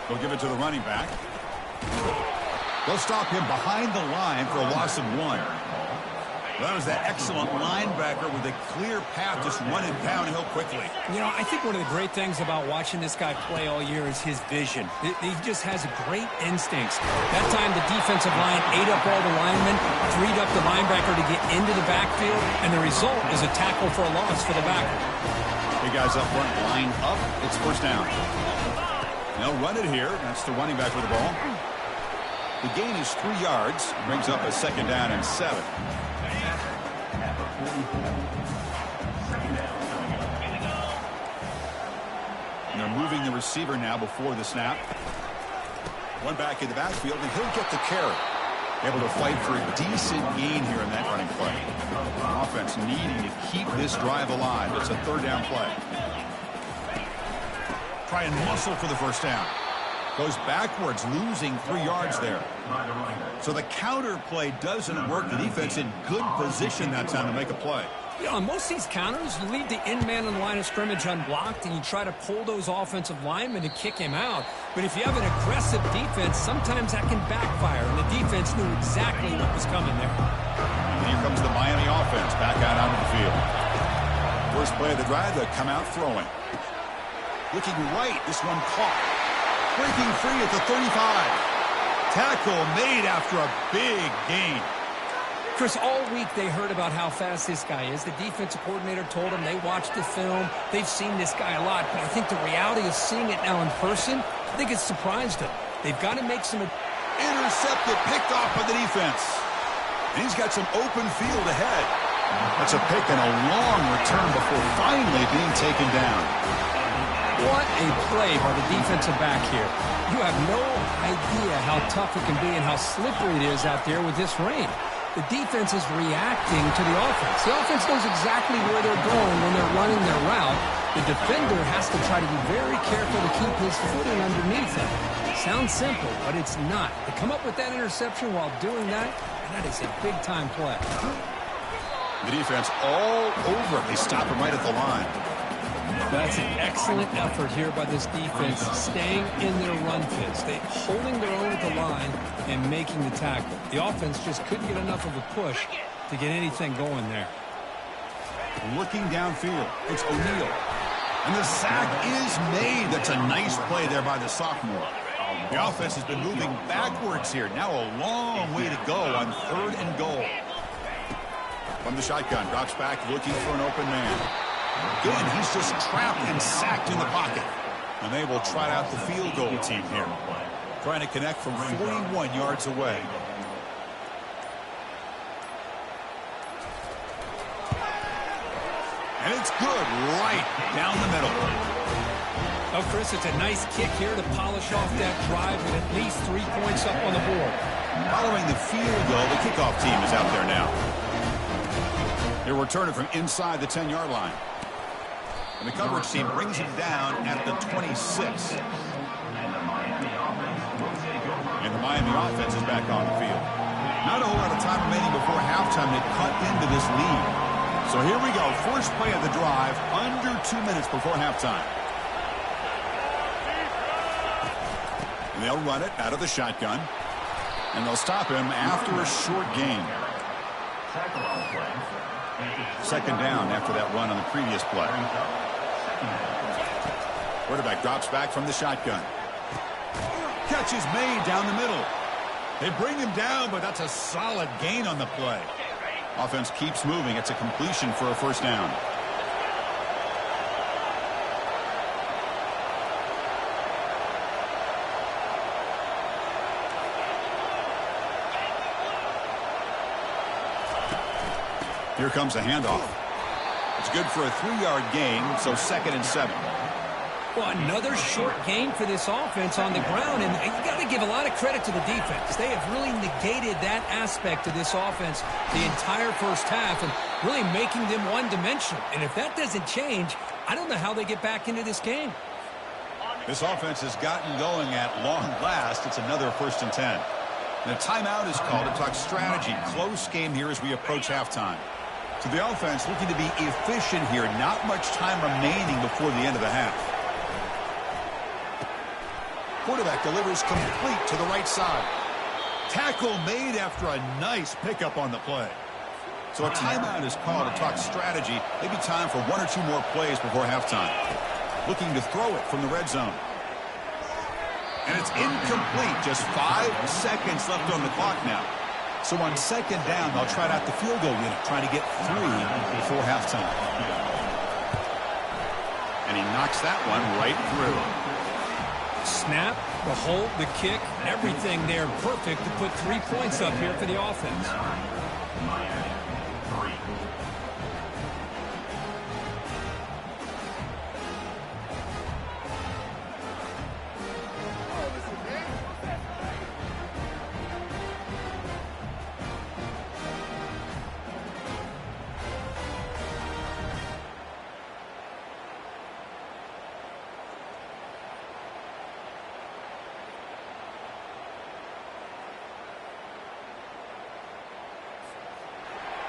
They'll give it to the running back. They'll stop him behind the line for a loss of 1. That was that excellent linebacker with a clear path, just running downhill quickly. You know, I think one of the great things about watching this guy play all year is his vision. He just has great instincts. That time the defensive line ate up all the linemen, freed up the linebacker to get into the backfield, and the result is a tackle for a loss for the backer. Big guys up front, line up. It's 1st down. They'll run it here. That's the running back with the ball. The gain is 3 yards. Brings up a 2nd down and 7. And they're moving the receiver now before the snap. One back in the backfield, and he'll get the carry. Able to fight for a decent gain here in that running play. Offense needing to keep this drive alive. It's a 3rd down play. Try and muscle for the 1st down. Goes backwards, losing 3 yards there. So the counter play doesn't work. The defense in good position that time to make a play. You know, on most of these counters, you leave the in man on the line of scrimmage unblocked, and you try to pull those offensive linemen to kick him out. But if you have an aggressive defense, sometimes that can backfire, and the defense knew exactly what was coming there. And here comes the Miami offense back out onto the field. First play of the drive, they'll come out throwing. Looking right, this one caught. Breaking free at the 35. Tackle made after a big gain. Chris, all week they heard about how fast this guy is. The defensive coordinator told them they watched the film. They've seen this guy a lot, but I think the reality of seeing it now in person, I think it's surprised them. They've got to make some... Intercepted, picked off by the defense. And he's got some open field ahead. That's a pick and a long return before finally being taken down. What a play by the defensive back here. You have no idea how tough it can be and how slippery it is out there with this rain. The defense is reacting to the offense. The offense knows exactly where they're going when they're running their route. The defender has to try to be very careful to keep his footing underneath him. Sounds simple, but it's not. To come up with that interception while doing that, that is a big-time play. The defense all over it. They stop him right at the line. That's an excellent effort here by this defense, staying in their run fits. They holding their own at the line and making the tackle. The offense just couldn't get enough of a push to get anything going there. Looking downfield, it's O'Neal. And the sack is made. That's a nice play there by the sophomore. The offense has been moving backwards here. Now a long way to go on 3rd and goal. From the shotgun, drops back looking for an open man. Again, he's just trapped and sacked in the pocket. And they will try out the field goal team here. Trying to connect from 41 yards away. And it's good right down the middle. Oh, Chris, it's a nice kick here to polish off that drive with at least 3 points up on the board. Following the field goal, the kickoff team is out there now. They're returning from inside the 10-yard line. And the coverage team brings him down at the 26. And the Miami offense is back on the field. Not a whole lot of time remaining before halftime to cut into this lead. So here we go. First play of the drive, under 2 minutes before halftime. And they'll run it out of the shotgun. And they'll stop him after a short gain. Second down after that run on the previous play. Quarterback drops back from the shotgun. Catch is made down the middle. They bring him down, but that's a solid gain on the play. Offense keeps moving. It's a completion for a first down. Here comes a handoff. It's good for a 3-yard gain, so 2nd and 7. Well, another short gain for this offense on the ground, and you got to give a lot of credit to the defense. They have really negated that aspect of this offense the entire first half and really making them one-dimensional. And if that doesn't change, I don't know how they get back into this game. This offense has gotten going at long last. It's another 1st and 10. And a timeout is called to talk strategy. Close game here as we approach halftime. So the offense looking to be efficient here. Not much time remaining before the end of the half. Quarterback delivers complete to the right side. Tackle made after a nice pickup on the play. So a timeout is called to talk strategy. Maybe time for 1 or 2 more plays before halftime. Looking to throw it from the red zone. And it's incomplete. Just 5 seconds left on the clock now. So on 2nd down, they'll try out the field goal unit, trying to get 3 before halftime. And he knocks that one right through. Snap, the hold, the kick, everything there perfect to put 3 points up here for the offense.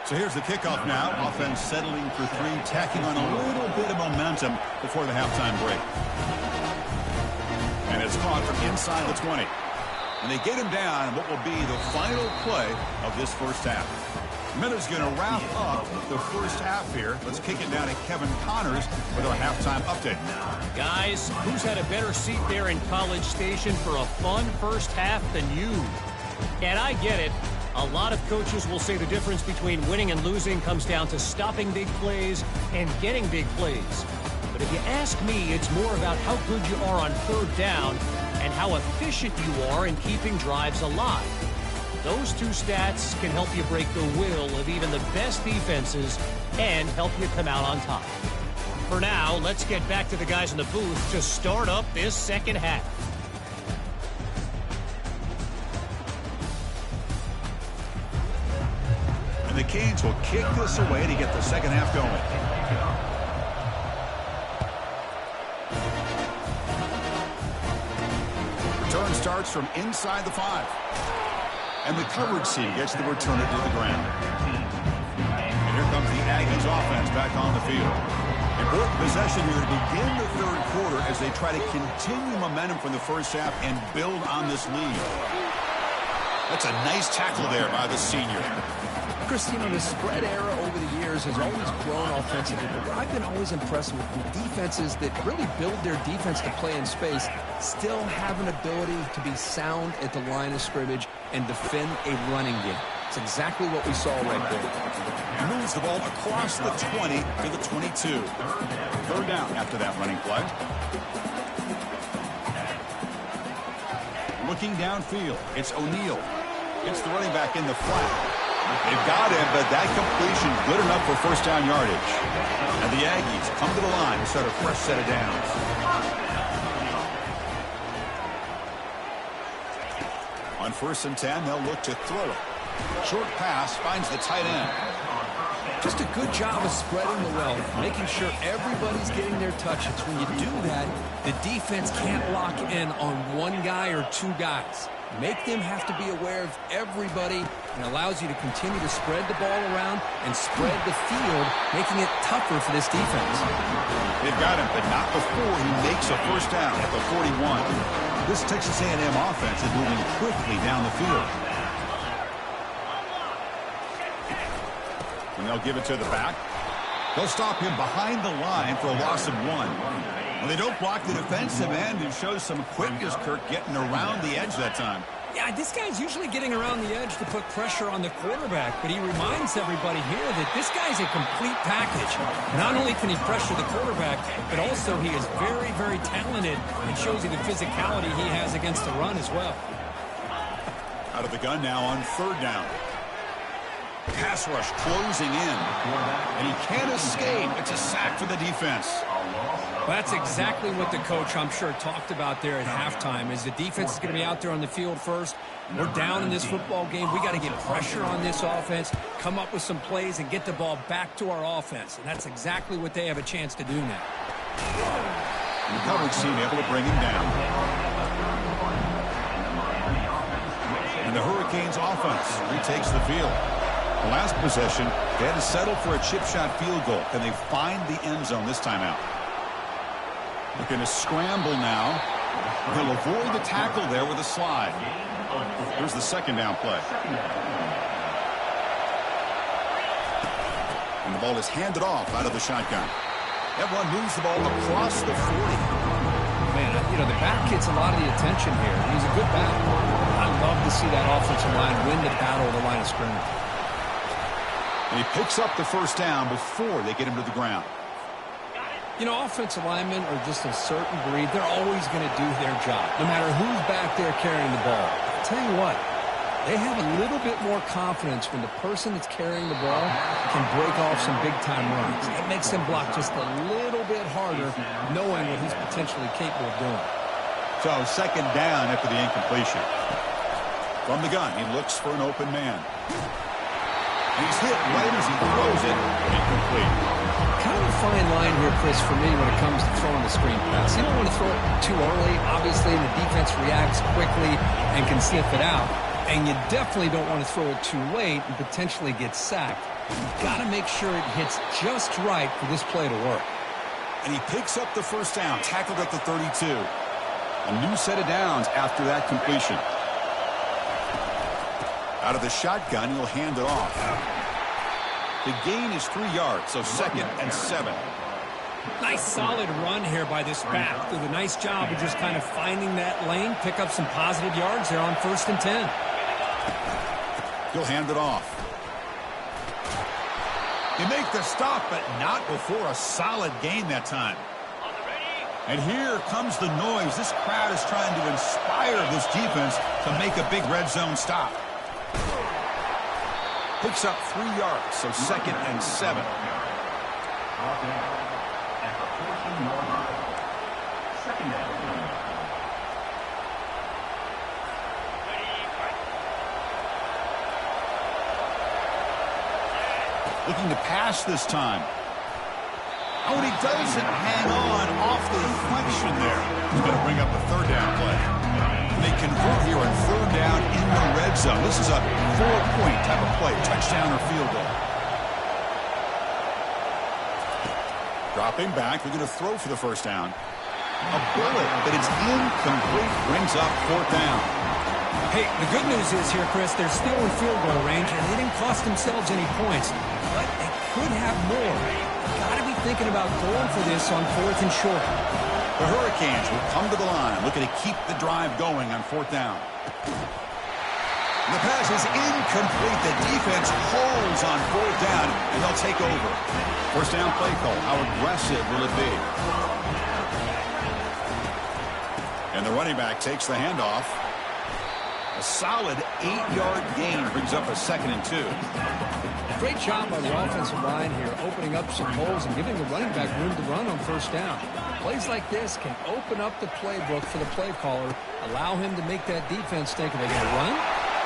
So here's the kickoff now. Offense settling for 3, tacking on a little bit of momentum before the halftime break. And it's caught from inside the 20. And they get him down in what will be the final play of this first half. Miller's going to wrap up the first half here. Let's kick it down to Kevin Connors with our halftime update. Guys, who's had a better seat there in College Station for a fun first half than you? And I get it. A lot of coaches will say the difference between winning and losing comes down to stopping big plays and getting big plays. But if you ask me, it's more about how good you are on third down and how efficient you are in keeping drives alive. Those two stats can help you break the will of even the best defenses and help you come out on top. For now, let's get back to the guys in the booth to start up this second half. And the Canes will kick this away to get the second half going. Return starts from inside the 5. And the coverage team gets the returner to the ground. And here comes the Aggies offense back on the field. Important possession here to begin the third quarter as they try to continue momentum from the first half and build on this lead. That's a nice tackle there by the senior. Chris, you know, the spread era over the years has always grown offensively, but I've been always impressed with the defenses that really build their defense to play in space, still have an ability to be sound at the line of scrimmage and defend a running game. It's exactly what we saw right there. He moves the ball across the 20 to the 22. Third down after that running play. Looking downfield, it's O'Neal. It's the running back in the flat. They've got him, but that completion good enough for first down yardage. And the Aggies come to the line to start a fresh set of downs. On 1st and 10, they'll look to throw it. Short pass finds the tight end. Just a good job of spreading the wealth, making sure everybody's getting their touches. When you do that, the defense can't lock in on one guy or two guys. Make them have to be aware of everybody, and allows you to continue to spread the ball around and spread the field, making it tougher for this defense. They've got him, but not before he makes a first down at the 41. This Texas A&M offense is moving quickly down the field. And they'll give it to the back. They'll stop him behind the line for a loss of 1. Well, they don't block the defensive end, who shows some quickness, Kirk, getting around the edge that time. Yeah, this guy's usually getting around the edge to put pressure on the quarterback, but he reminds everybody here that this guy's a complete package. Not only can he pressure the quarterback, but also he is very, very talented and shows you the physicality he has against the run as well. Out of the gun now on 3rd down. Pass rush closing in. And he can't escape. It's a sack for the defense. Well, that's exactly what the coach, I'm sure, talked about there at halftime, is the defense is going to be out there on the field first. We're down in this football game. We got to get pressure on this offense, come up with some plays, and get the ball back to our offense. And that's exactly what they have a chance to do now. And the coverage team able to bring him down. And the Hurricanes offense retakes the field. The last possession, they had to settle for a chip shot field goal. Can they find the end zone this time out? Looking to scramble now. He'll avoid the tackle there with a slide. Here's the 2nd down play. And the ball is handed off out of the shotgun. Everyone moves the ball across the 40. Man, you know, the back gets a lot of the attention here. He's a good back. I love to see that offensive line win the battle of the line of scrimmage. And he picks up the first down before they get him to the ground. You know, offensive linemen are just a certain breed. They're always going to do their job, no matter who's back there carrying the ball. I'll tell you what, they have a little bit more confidence when the person that's carrying the ball can break off some big-time runs. It makes them block just a little bit harder, knowing what he's potentially capable of doing. So 2nd down after the incompletion. From the gun, he looks for an open man. And he's hit right as he throws it, incomplete. Kind of a fine line here, Chris, for me when it comes to throwing the screen pass. You don't want to throw it too early. Obviously, the defense reacts quickly and can sniff it out. And you definitely don't want to throw it too late and potentially get sacked. You've got to make sure it hits just right for this play to work. And he picks up the first down, tackled at the 32. A new set of downs after that completion. Out of the shotgun, he'll hand it off. The gain is 3 yards, so 2nd and 7. Nice solid run here by this back. Did a nice job of just kind of finding that lane, pick up some positive yards there on 1st and 10. He'll hand it off. They make the stop, but not before a solid gain that time. And here comes the noise. This crowd is trying to inspire this defense to make a big red zone stop. Picks up 3 yards, so 2nd and 7. Looking to pass this time. Oh, and he doesn't hang on off the deflection there. He's going to bring up a 3rd down play. They convert here on 3rd down in the red zone. This is a 4-point type of play, touchdown or field goal. Dropping back, they're going to throw for the 1st down. A bullet, but it's incomplete, brings up 4th down. Hey, the good news is here, Chris, they're still in field goal range, and they didn't cost themselves any points. But they could have more. Got to be thinking about going for this on 4th and short. The Hurricanes will come to the line, looking to keep the drive going on 4th down. The pass is incomplete. The defense holds on 4th down, and they'll take over. 1st down play call. How aggressive will it be? And the running back takes the handoff. A solid 8-yard gain brings up a 2nd and 2. Great job by the offensive line here, opening up some holes and giving the running back room to run on 1st down. Plays like this can open up the playbook for the play caller, allow him to make that defense think, are they going to run?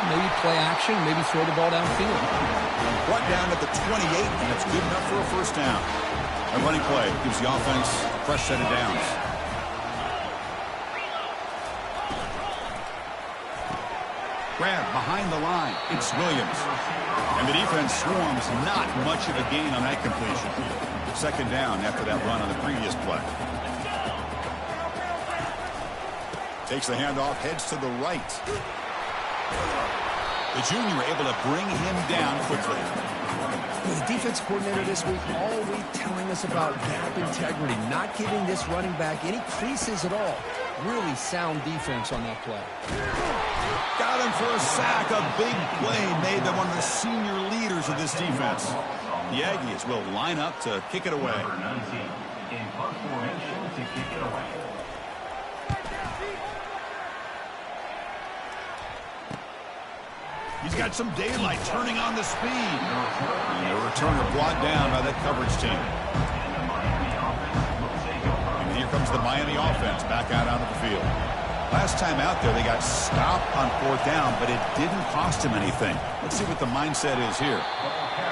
Maybe play action, maybe throw the ball downfield. Brought down at the 28, and it's good enough for a 1st down. A running play gives the offense a fresh set of downs. Grab behind the line. It's Williams. And the defense swarms not much of a gain on that completion. 2nd down after that run on the previous play. Takes the handoff, heads to the right. The junior able to bring him down quickly. The defense coordinator this week all week telling us about gap integrity, not giving this running back any creases at all. Really sound defense on that play. Got him for a sack. A big play made by one of the senior leaders of this defense. The Aggies will line up to kick it away. Number 19 in punt formation to kick it away. He's got some daylight turning on the speed. And the returner brought down by that coverage team. And here comes the Miami offense back out onto the field. Last time out there, they got stopped on 4th down, but it didn't cost him anything. Let's see what the mindset is here.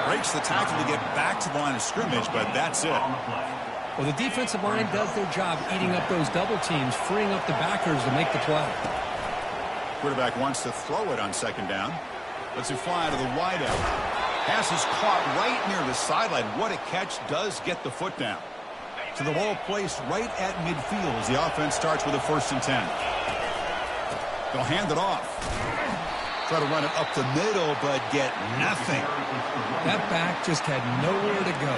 Breaks the tackle to get back to the line of scrimmage, but that's it. Well, the defensive line does their job eating up those double teams, freeing up the backers to make the play. Quarterback wants to throw it on 2nd down. Lets it fly to the wideout. Pass is caught right near the sideline. What a catch. Does get the foot down. So the ball placed right at midfield as the offense starts with a 1st and 10. They'll hand it off. Try to run it up the middle, but get nothing. That back just had nowhere to go.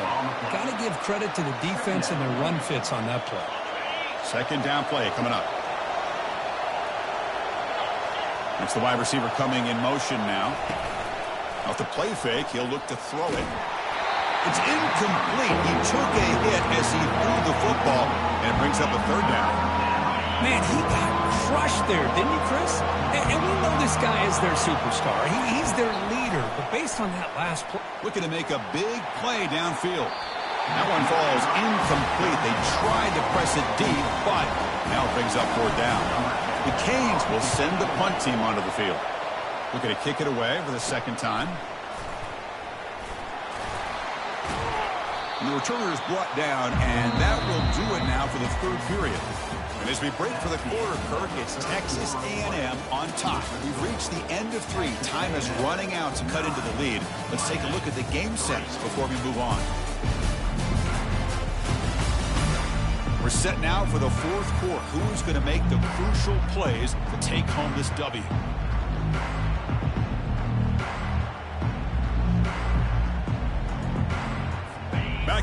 Got to give credit to the defense and their run fits on that play. 2nd down play coming up. It's the wide receiver coming in motion now. Off the play fake, he'll look to throw it. It's incomplete. He took a hit as he threw the football, and it brings up a 3rd down. Man, he got crushed there, didn't he, Chris? And we know this guy is their superstar. He's their leader. But based on that last play... Looking to make a big play downfield. That one falls incomplete. They tried to press it deep, but now it brings up 4th down. The Canes will send the punt team onto the field. Looking to kick it away for the 2nd time. And the returner is brought down, and that will do it now for the 3rd period. And as we break for the quarter, Kirk, it's Texas A&M on top. We've reached the end of 3. Time is running out to cut into the lead. Let's take a look at the game sets before we move on. We're set now for the 4th quarter. Who's going to make the crucial plays to take home this W?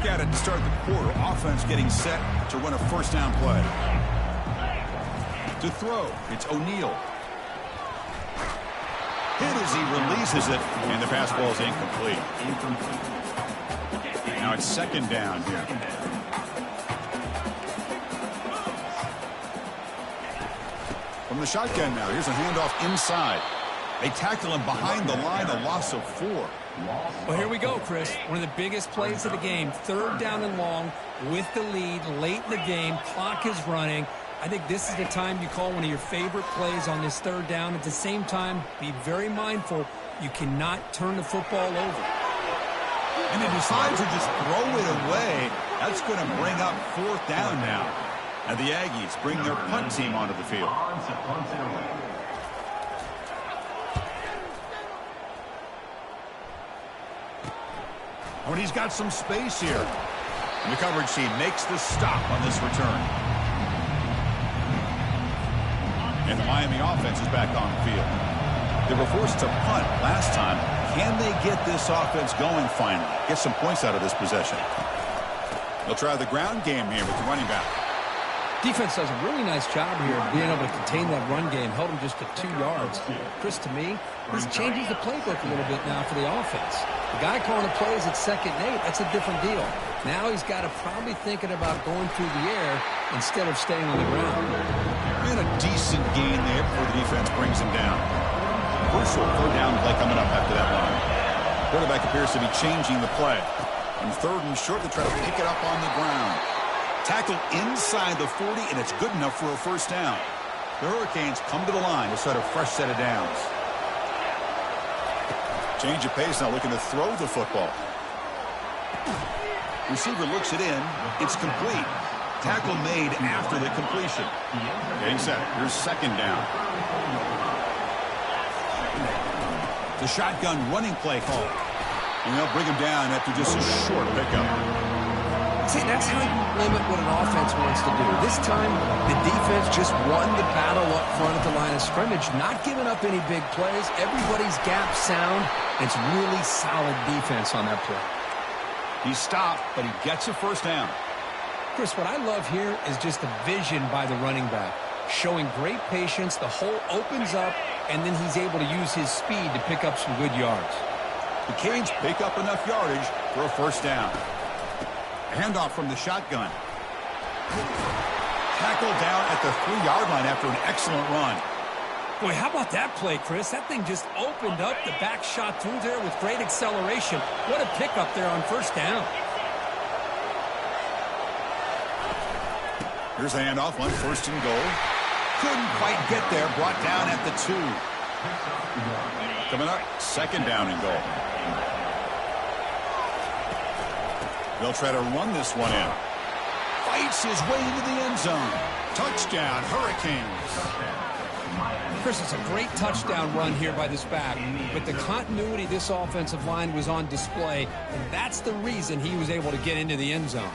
at it to start the quarter. Offense getting set to run a first down play. To throw, it's O'Neal. Hit as he releases it, and the pass ball is incomplete. Now it's second down here. From the shotgun now, here's a handoff inside. They tackle him behind the line, a loss of 4. Well, here we go, Chris. One of the biggest plays of the game. Third down and long with the lead late in the game. Clock is running. I think this is the time you call one of your favorite plays on this third down. At the same time, be very mindful. You cannot turn the football over. And he decides to just throw it away. That's going to bring up fourth down now. And the Aggies bring their punt team onto the field. Oh, and he's got some space here. And the coverage team makes the stop on this return. And the Miami offense is back on the field. They were forced to punt last time. Can they get this offense going finally? Get some points out of this possession. They'll try the ground game here with the running back. Defense does a really nice job here of being able to contain that run game, held him just to 2 yards. Chris, to me, this changes the playbook a little bit now for the offense. The guy calling the plays at 2nd and 8, that's a different deal. Now he's got to probably thinking about going through the air instead of staying on the ground. And a decent gain there before the defense brings him down. Crucial third down play coming up after that run. Quarterback appears to be changing the play. On 3rd and short, they try to pick it up on the ground. Tackle inside the 40, and it's good enough for a first down. The Hurricanes come to the line to start a fresh set of downs. Change of pace now, looking to throw the football. Receiver looks it in. It's complete. Tackle made after the completion. Getting set. Here's second down. The shotgun running play call. And they'll bring him down after just a short pickup. See, that's how you limit what an offense wants to do. This time, the defense just won the battle up front at the line of scrimmage, not giving up any big plays. Everybody's gap sound. It's really solid defense on that play. He stopped, but he gets a first down. Chris, what I love here is just the vision by the running back. Showing great patience, the hole opens up, and then he's able to use his speed to pick up some good yards. The Canes pick up enough yardage for a first down. Handoff from the shotgun. Tackle down at the 3-yard line after an excellent run. Boy, how about that play, Chris? That thing just opened up. The back shot through there with great acceleration. What a pickup there on first down. Here's a handoff on 1st and goal. Couldn't quite get there. Brought down at the 2. Coming up, 2nd down and goal. They'll try to run this one in. Fights his way into the end zone. Touchdown, Hurricanes. Chris, it's a great touchdown run here by this back, but the continuity of this offensive line was on display, and that's the reason he was able to get into the end zone.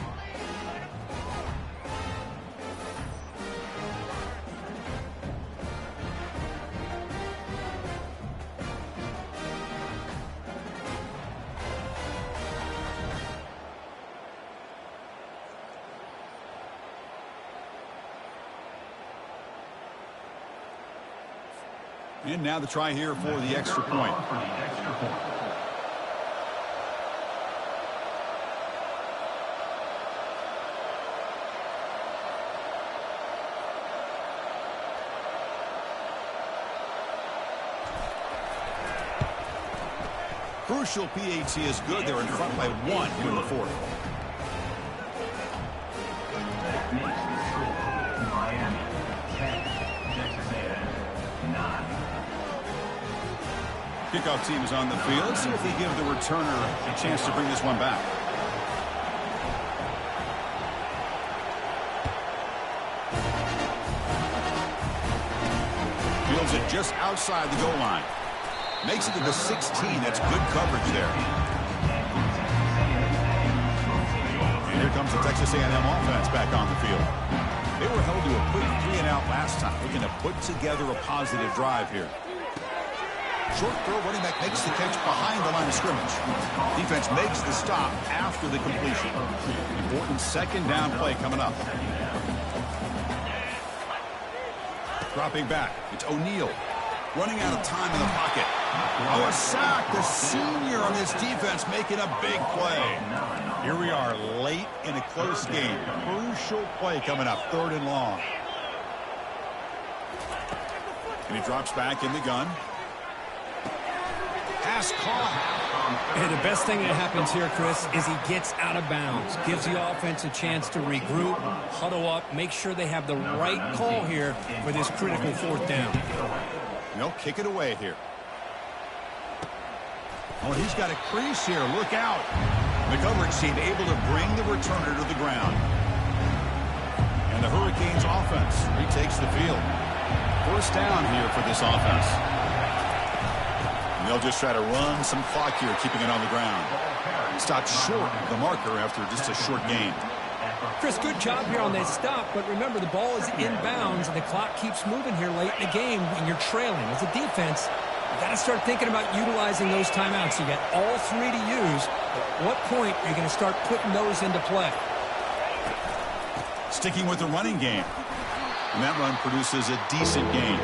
And now the try here for the extra point. Crucial PAT is good. They're in front by 1 here in the 4th. Miami 10, Texas A&M 9. Kickoff team is on the field. Let's see if they give the returner a chance to bring this one back. Fields it just outside the goal line. Makes it to the 16. That's good coverage there. And here comes the Texas A&M offense back on the field. They were held to a quick 3-and-out last time. Looking to put together a positive drive here. Short throw, running back makes the catch behind the line of scrimmage. Defense makes the stop after the completion. Important second down play coming up. Dropping back, it's O'Neal. Running out of time in the pocket. Oh, a sack. The senior on this defense making a big play. Here we are late in a close game. Crucial play coming up, 3rd and long. And he drops back in the gun. Pass caught. And the best thing that happens here, Chris, is he gets out of bounds. Gives the offense a chance to regroup, huddle up, make sure they have the right call here for this critical 4th down. They'll kick it away here. Oh, he's got a crease here. Look out. The coverage team able to bring the returner to the ground. And the Hurricanes offense retakes the field. 1st down here for this offense. And they'll just try to run some clock here, keeping it on the ground. Stopped short of the marker after just a short gain. Chris, good job here on that stop, but remember the ball is inbounds and the clock keeps moving here late in the game when you're trailing. As a defense, you got to start thinking about utilizing those timeouts. You got all 3 to use. At what point are you going to start putting those into play? Sticking with the running game. And that run produces a decent gain.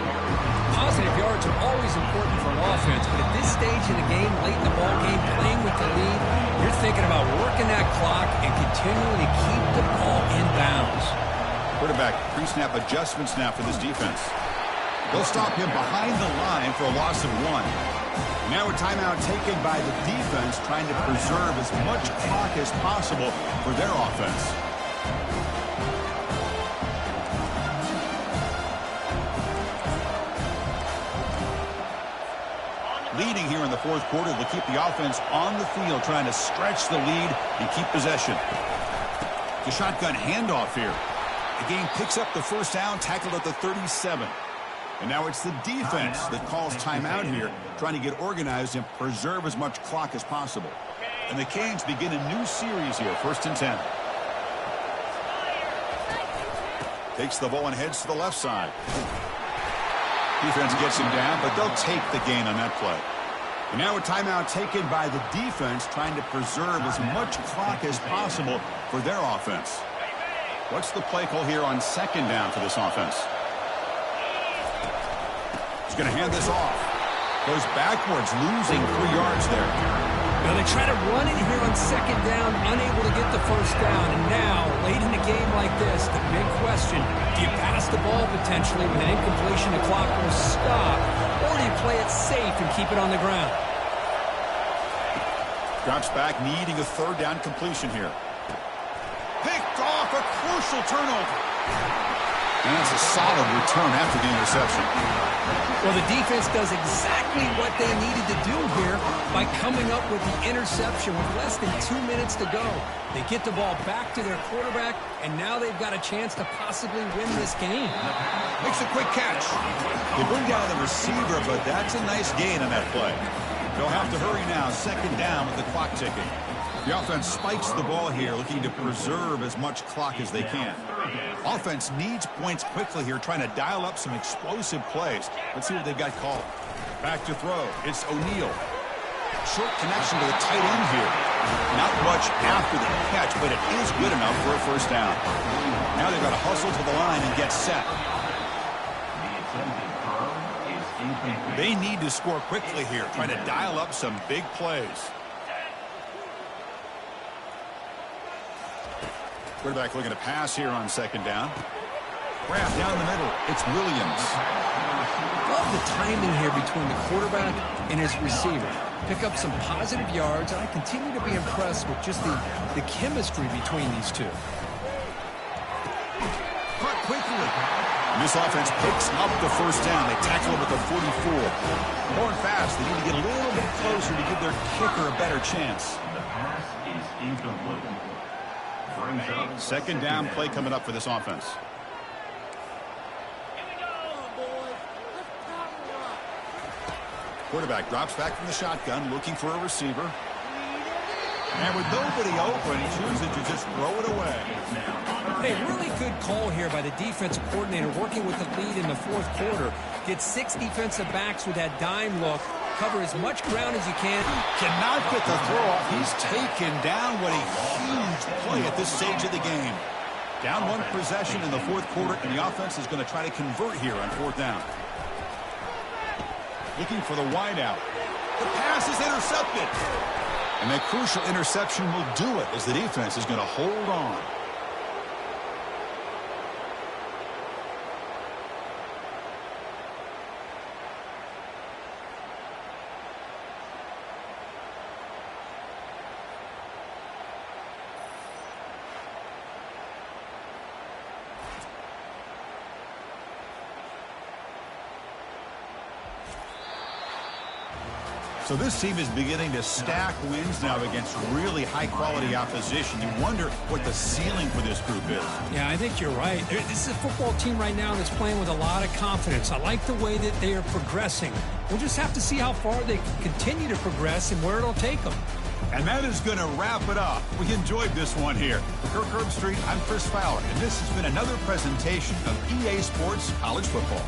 Positive yards are always important for an offense, but at this stage in the game, late in the ball game, playing with the lead, you're thinking about working that clock and continuing to keep the ball in bounds. Quarterback pre-snap adjustments now for this defense. They'll stop him behind the line for a loss of 1. Now a timeout taken by the defense, trying to preserve as much clock as possible for their offense. Leading here in the 4th quarter will keep the offense on the field, trying to stretch the lead and keep possession. The shotgun handoff here. The game picks up the 1st down, tackled at the 37. And now it's the defense that calls timeout here, trying to get organized and preserve as much clock as possible. And the Canes begin a new series here, 1st and 10. Takes the ball and heads to the left side. Defense gets him down, but they'll take the gain on that play. And now a timeout taken by the defense, trying to preserve as much clock as possible for their offense. What's the play call here on 2nd down for this offense? He's going to hand this off. Goes backwards, losing 3 yards there. Now they try to run it here on 2nd down, unable to get the 1st down. And now, late in a game like this, the big question, do you pass the ball potentially with an incompletion, the clock will stop, or do you play it safe and keep it on the ground? Drops back, needing a 3rd down completion here. Picked off, a crucial turnover. And that's a solid return after the interception. Well, the defense does exactly what they needed to do here by coming up with the interception with less than 2 minutes to go. They get the ball back to their quarterback, and now they've got a chance to possibly win this game. Makes a quick catch. They bring down the receiver, but that's a nice gain on that play. They'll have to hurry now, 2nd down with the clock ticking. The offense spikes the ball here, looking to preserve as much clock as they can. Offense needs points quickly here, trying to dial up some explosive plays. Let's see what they've got called. Back to throw. It's O'Neal. Short connection to the tight end here. Not much after the catch, but it is good enough for a 1st down. Now they've got to hustle to the line and get set. They need to score quickly here, trying to dial up some big plays. Quarterback looking to pass here on 2nd down. Grab down the middle. It's Williams. Love the timing here between the quarterback and his receiver. Pick up some positive yards, and I continue to be impressed with just the chemistry between these two. Caught quickly. And this offense picks up the 1st down. They tackle him at the 44. Going fast. They need to get a little bit closer to give their kicker a better chance. The pass is incomplete. 2nd down play coming up for this offense. Quarterback drops back from the shotgun, looking for a receiver. And with nobody open, he chooses to just throw it away. Hey, really good call here by the defensive coordinator, working with the lead in the 4th quarter. Get 6 defensive backs with that dime look, cover as much ground as you can. Cannot get the throw off. He's taken down. What a huge play at this stage of the game. Down one possession in the fourth quarter, and the offense is going to try to convert here on fourth down. Looking for the wide out. The pass is intercepted. And that crucial interception will do it as the defense is going to hold on. So this team is beginning to stack wins now against really high-quality opposition. You wonder what the ceiling for this group is. Yeah, I think you're right. This is a football team right now that's playing with a lot of confidence. I like the way that they are progressing. We'll just have to see how far they can continue to progress and where it'll take them. And that is going to wrap it up. We enjoyed this one here. For Kirk Herbstreit, I'm Chris Fowler, and this has been another presentation of EA Sports College Football.